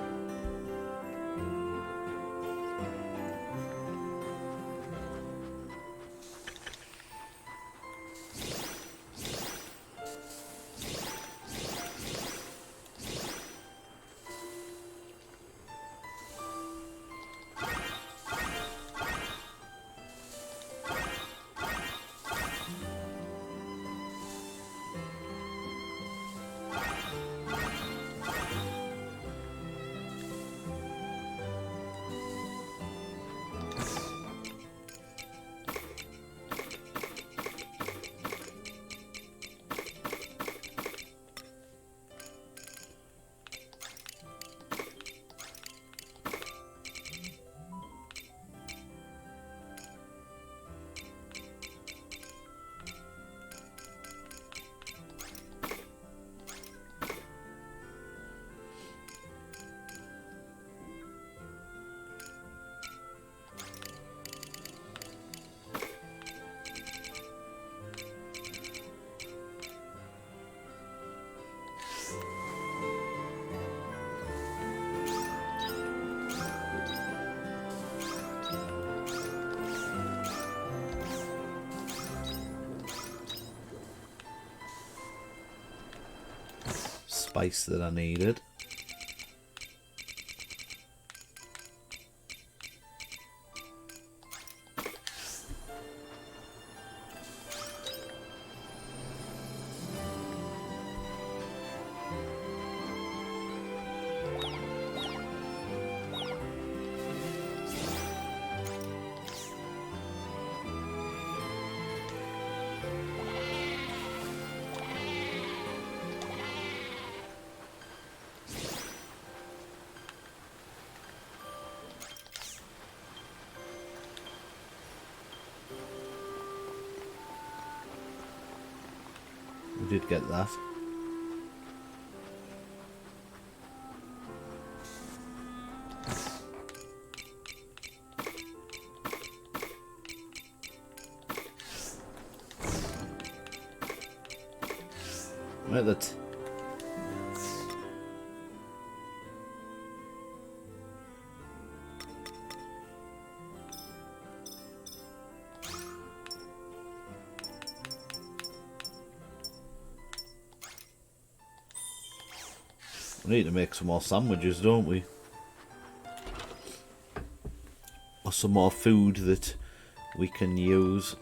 spice that I needed. We did get that. Right, that. We need to make some more sandwiches, don't we? Or some more food that we can use.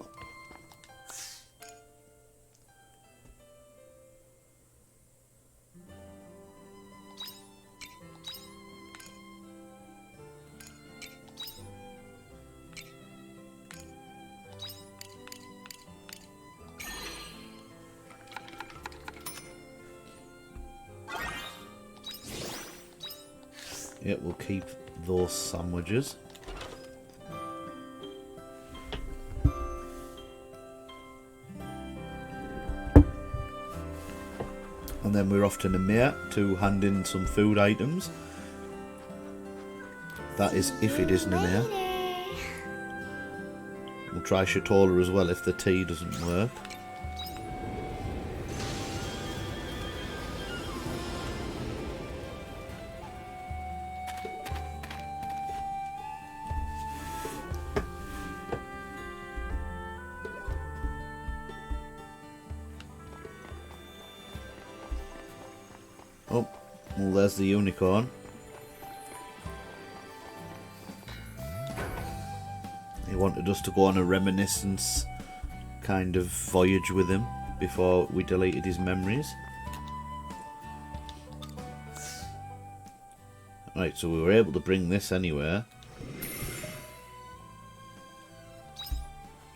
Yeah, we'll keep those sandwiches. And then we're off to Namir to hand in some food items. That is if it is Namir. We'll try Shatola as well if the tea doesn't work. Oh, well, there's the unicorn. He wanted us to go on a reminiscence kind of voyage with him before we deleted his memories. Right, so we were able to bring this anywhere.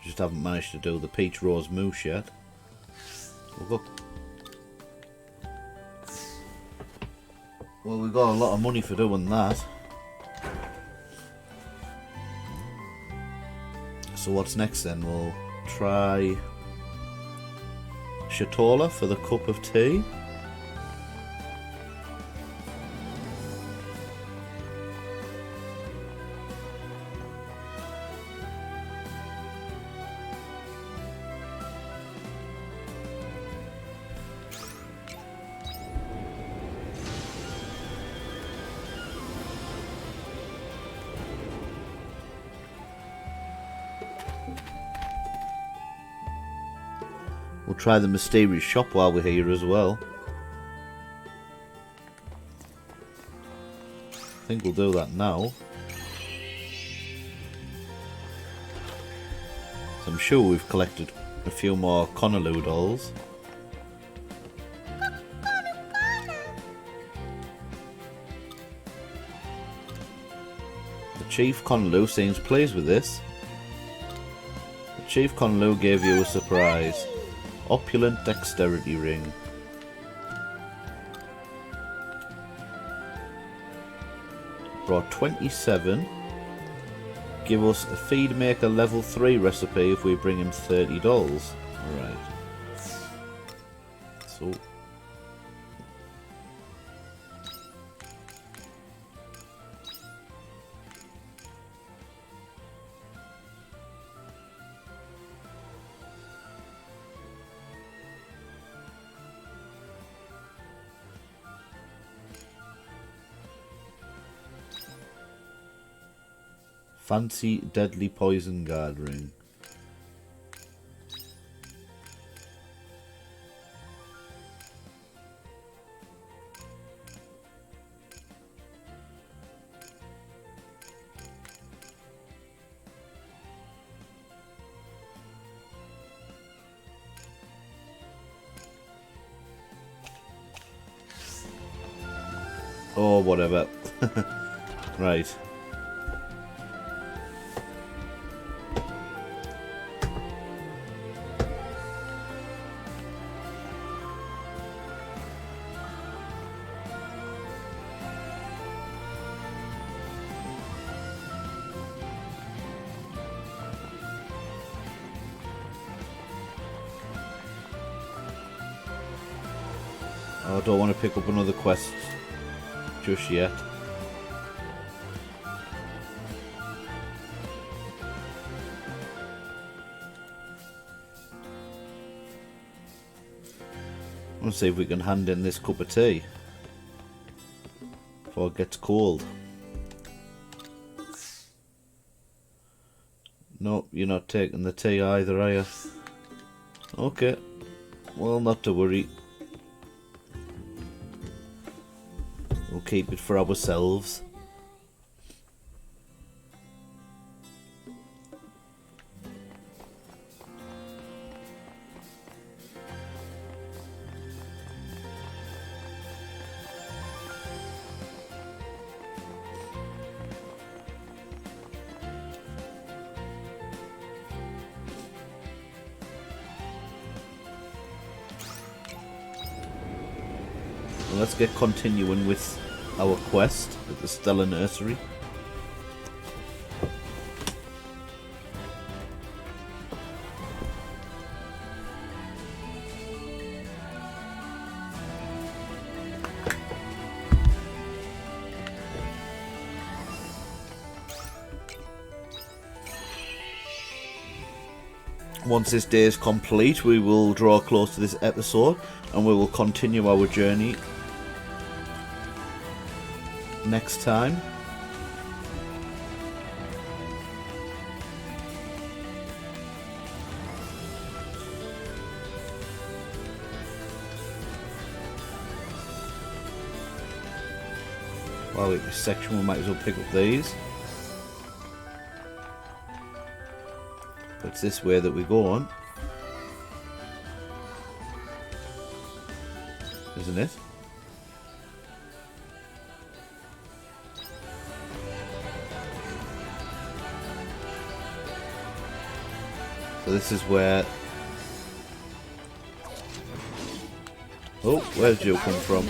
Just haven't managed to do the peach rose mousse yet. We'll go. Well, we got a lot of money for doing that. So what's next then? We'll try Shatola for the cup of tea. We'll try the mysterious shop while we're here as well. I think we'll do that now. So I'm sure we've collected a few more Conaloo dolls. The Chief Conaloo seems pleased with this. The Chief Conaloo gave you a surprise. Opulent dexterity ring. Brought 27. Give us a feed maker level 3 recipe if we bring him 30 dolls. Alright. So fancy deadly poison guard ring. Or whatever. Right. I don't want to pick up another quest just yet. Let's see if we can hand in this cup of tea before it gets cold. Nope, you're not taking the tea either, are you? Okay, well, not to worry. We'll keep it for ourselves. Well, let's get continuing with our quest at the Stella Nursery. Once this day is complete, we will draw close to this episode and we will continue our journey next time. While we're in this section, we might as well pick up these. It's this way that we go on, isn't it? So this is where... Oh, where did you come from?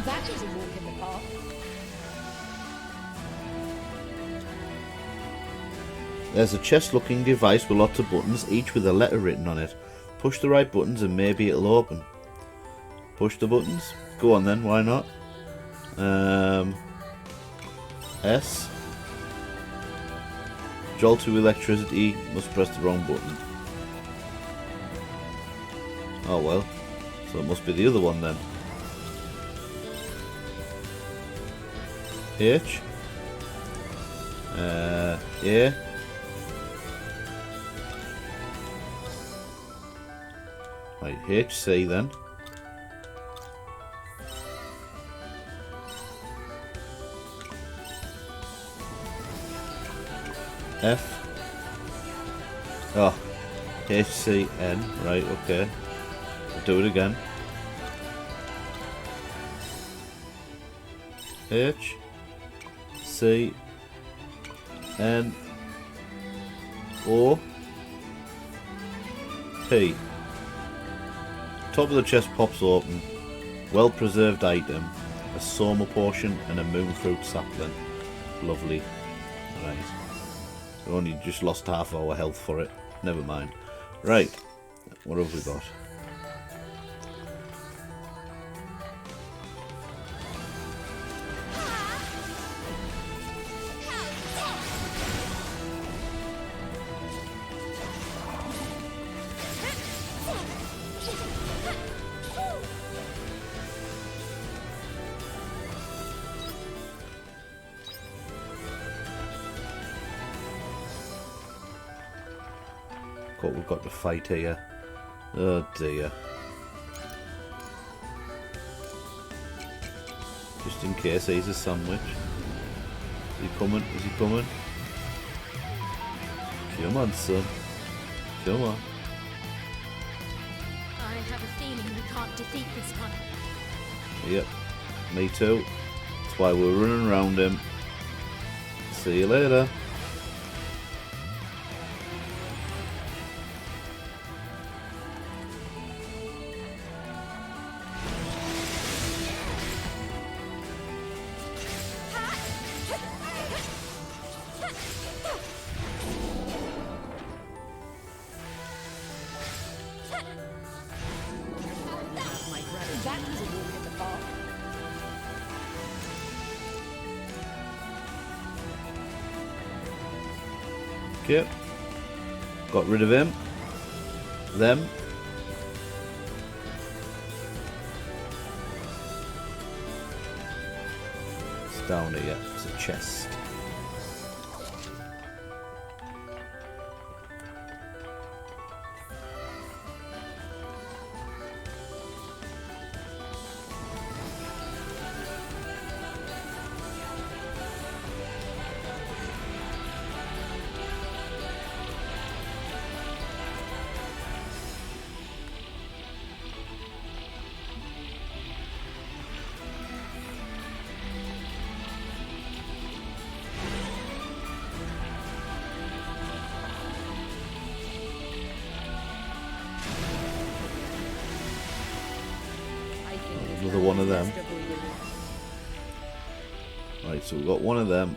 That is a walk in the park.
There's a chest-looking device with lots of buttons, each with a letter written on it. Push the right buttons and maybe it'll open. Push the buttons? Go on then, why not? S. Jolt to electricity, must press the wrong button. Oh well, so it must be the other one then. H. A. Right, HC then. F. Oh, HCN. Right, okay. I'll do it again. H. C. N. O. P. Top of the chest pops open. Well preserved item. A soma potion and a moonfruit sapling. Lovely. Right. We only just lost half our health for it. Never mind. Right. What have we got? What we've got to fight here. Oh dear. Just in case he's a sandwich. Is he coming? Is he coming? Come on, son. Come on.
I have a feeling we can't defeat this one.
Yep, me too. That's why we're running around him. See you later.
That was a walk in the park.
Okay. Got rid of him. Them. It's down here. It's a chest. Another one of them. Right, so we've got one of them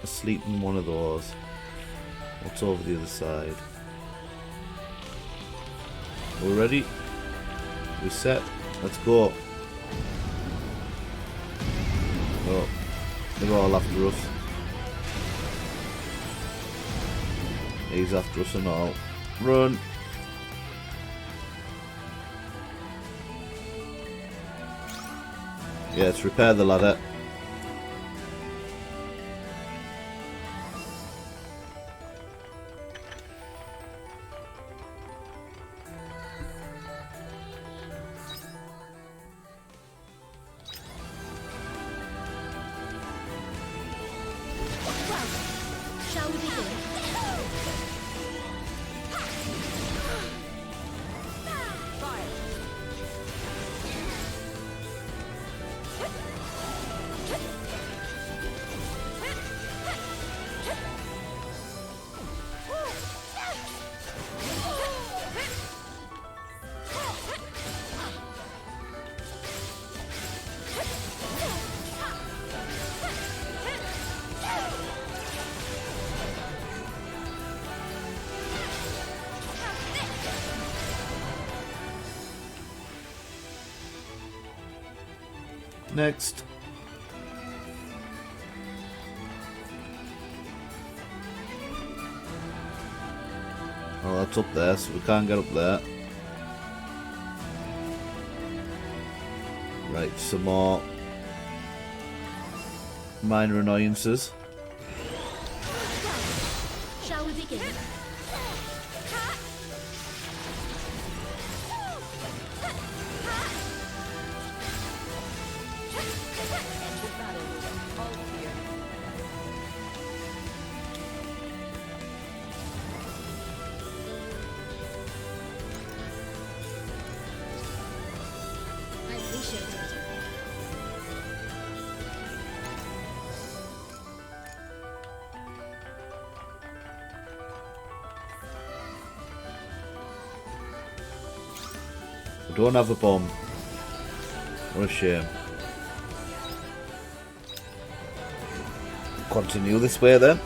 asleep in one of those. What's over the other side? We're ready. We set. Let's go. Oh, they're all after us. He's after us and all. Run. Yeah, let's repair the ladder.
Shall we begin?
Next. Oh, that's up there, so we can't get up there. Right, some more minor annoyances.
Shall we begin? I appreciate it.
We don't have a bomb. What a shame. Continue this way then.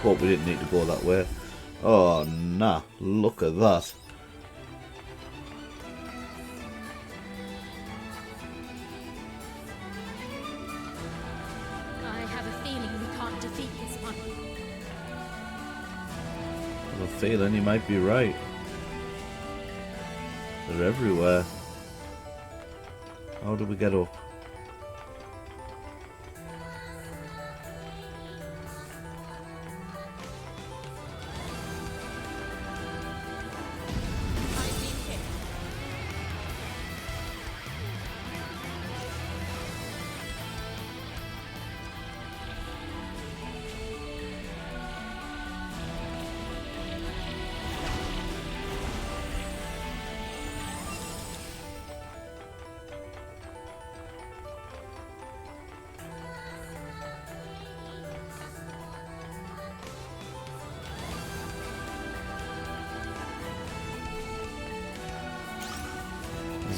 Hope we didn't need to go that way. Oh nah, look at that.
I have a feeling we can't defeat this one.
I have a feeling you might be right. They're everywhere. How do we get up?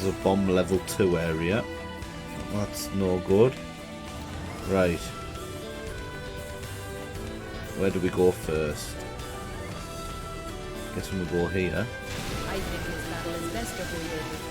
is a bomb level 2 area. That's no good. Right. Where do we go first? Guess we'll go here.
I think this battle is best avoided.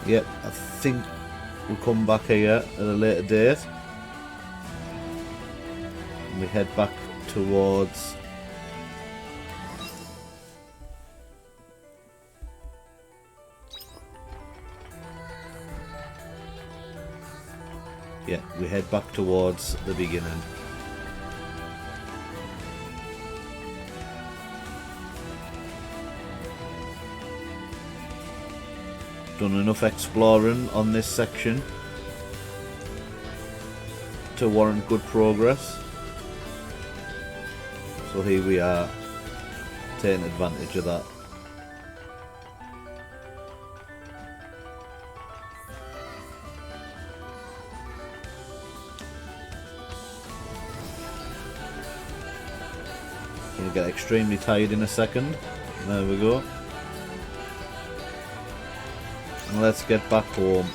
Yep, I think we'll come back here at a later date. And we head back towards... Yeah, we head back towards the beginning. Done enough exploring on this section to warrant good progress. So here we are, taking advantage of that. Gonna get extremely tired in a second. There we go. And let's get back home.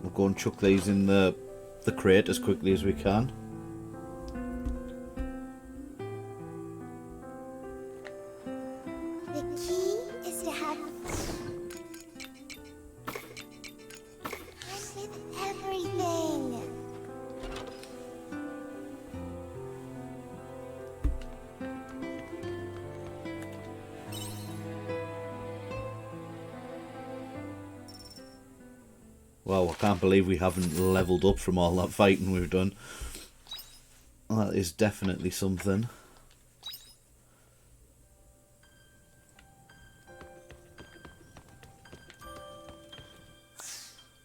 We'll go and chuck these in the crate as quickly as we can.
The key is to have fun with everything.
Wow, I can't believe we haven't leveled up from all that fighting we've done. That is definitely something.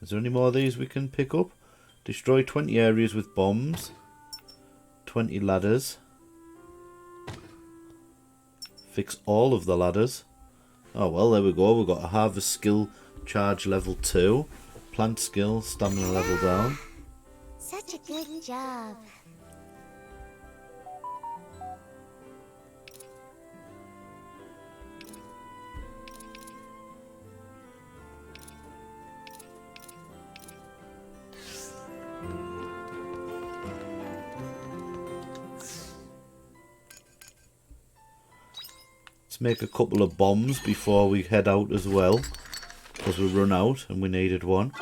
Is there any more of these we can pick up? Destroy 20 areas with bombs. 20 ladders. Fix all of the ladders. Oh well, there we go. We've got a harvest skill charge level 2. Plant skill, stamina level down.
Such a good job.
Let's make a couple of bombs before we head out as well, because we run out and we needed one.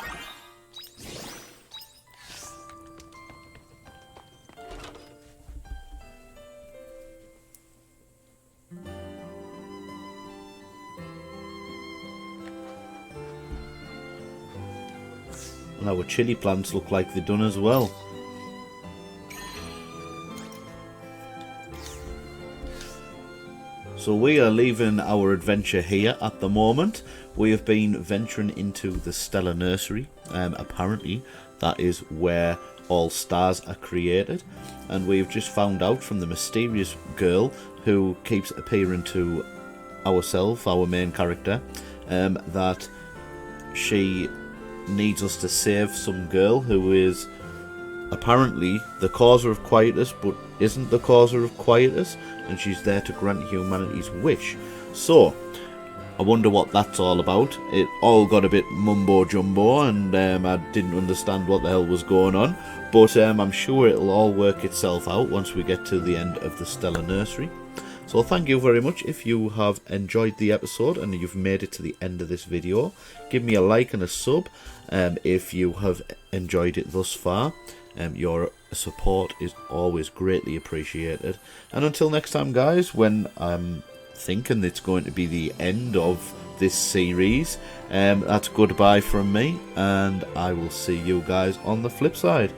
And our chili plants look like they're done as well. So we are leaving our adventure here at the moment. We have been venturing into the Stella Nursery. Apparently that is where all stars are created. And we've just found out from the mysterious girl who keeps appearing to ourselves, our main character, that she needs us to save some girl who is apparently the causer of Quietus, but isn't the causer of Quietus, and she's there to grant humanity's wish. So I wonder what that's all about. It all got a bit mumbo jumbo, and I didn't understand what the hell was going on, but I'm sure it'll all work itself out once we get to the end of the Stella Nursery. So thank you very much. If you have enjoyed the episode and you've made it to the end of this video, give me a like and a sub if you have enjoyed it thus far. Your support is always greatly appreciated. And until next time, guys, when I'm thinking it's going to be the end of this series, that's goodbye from me, and I will see you guys on the flip side.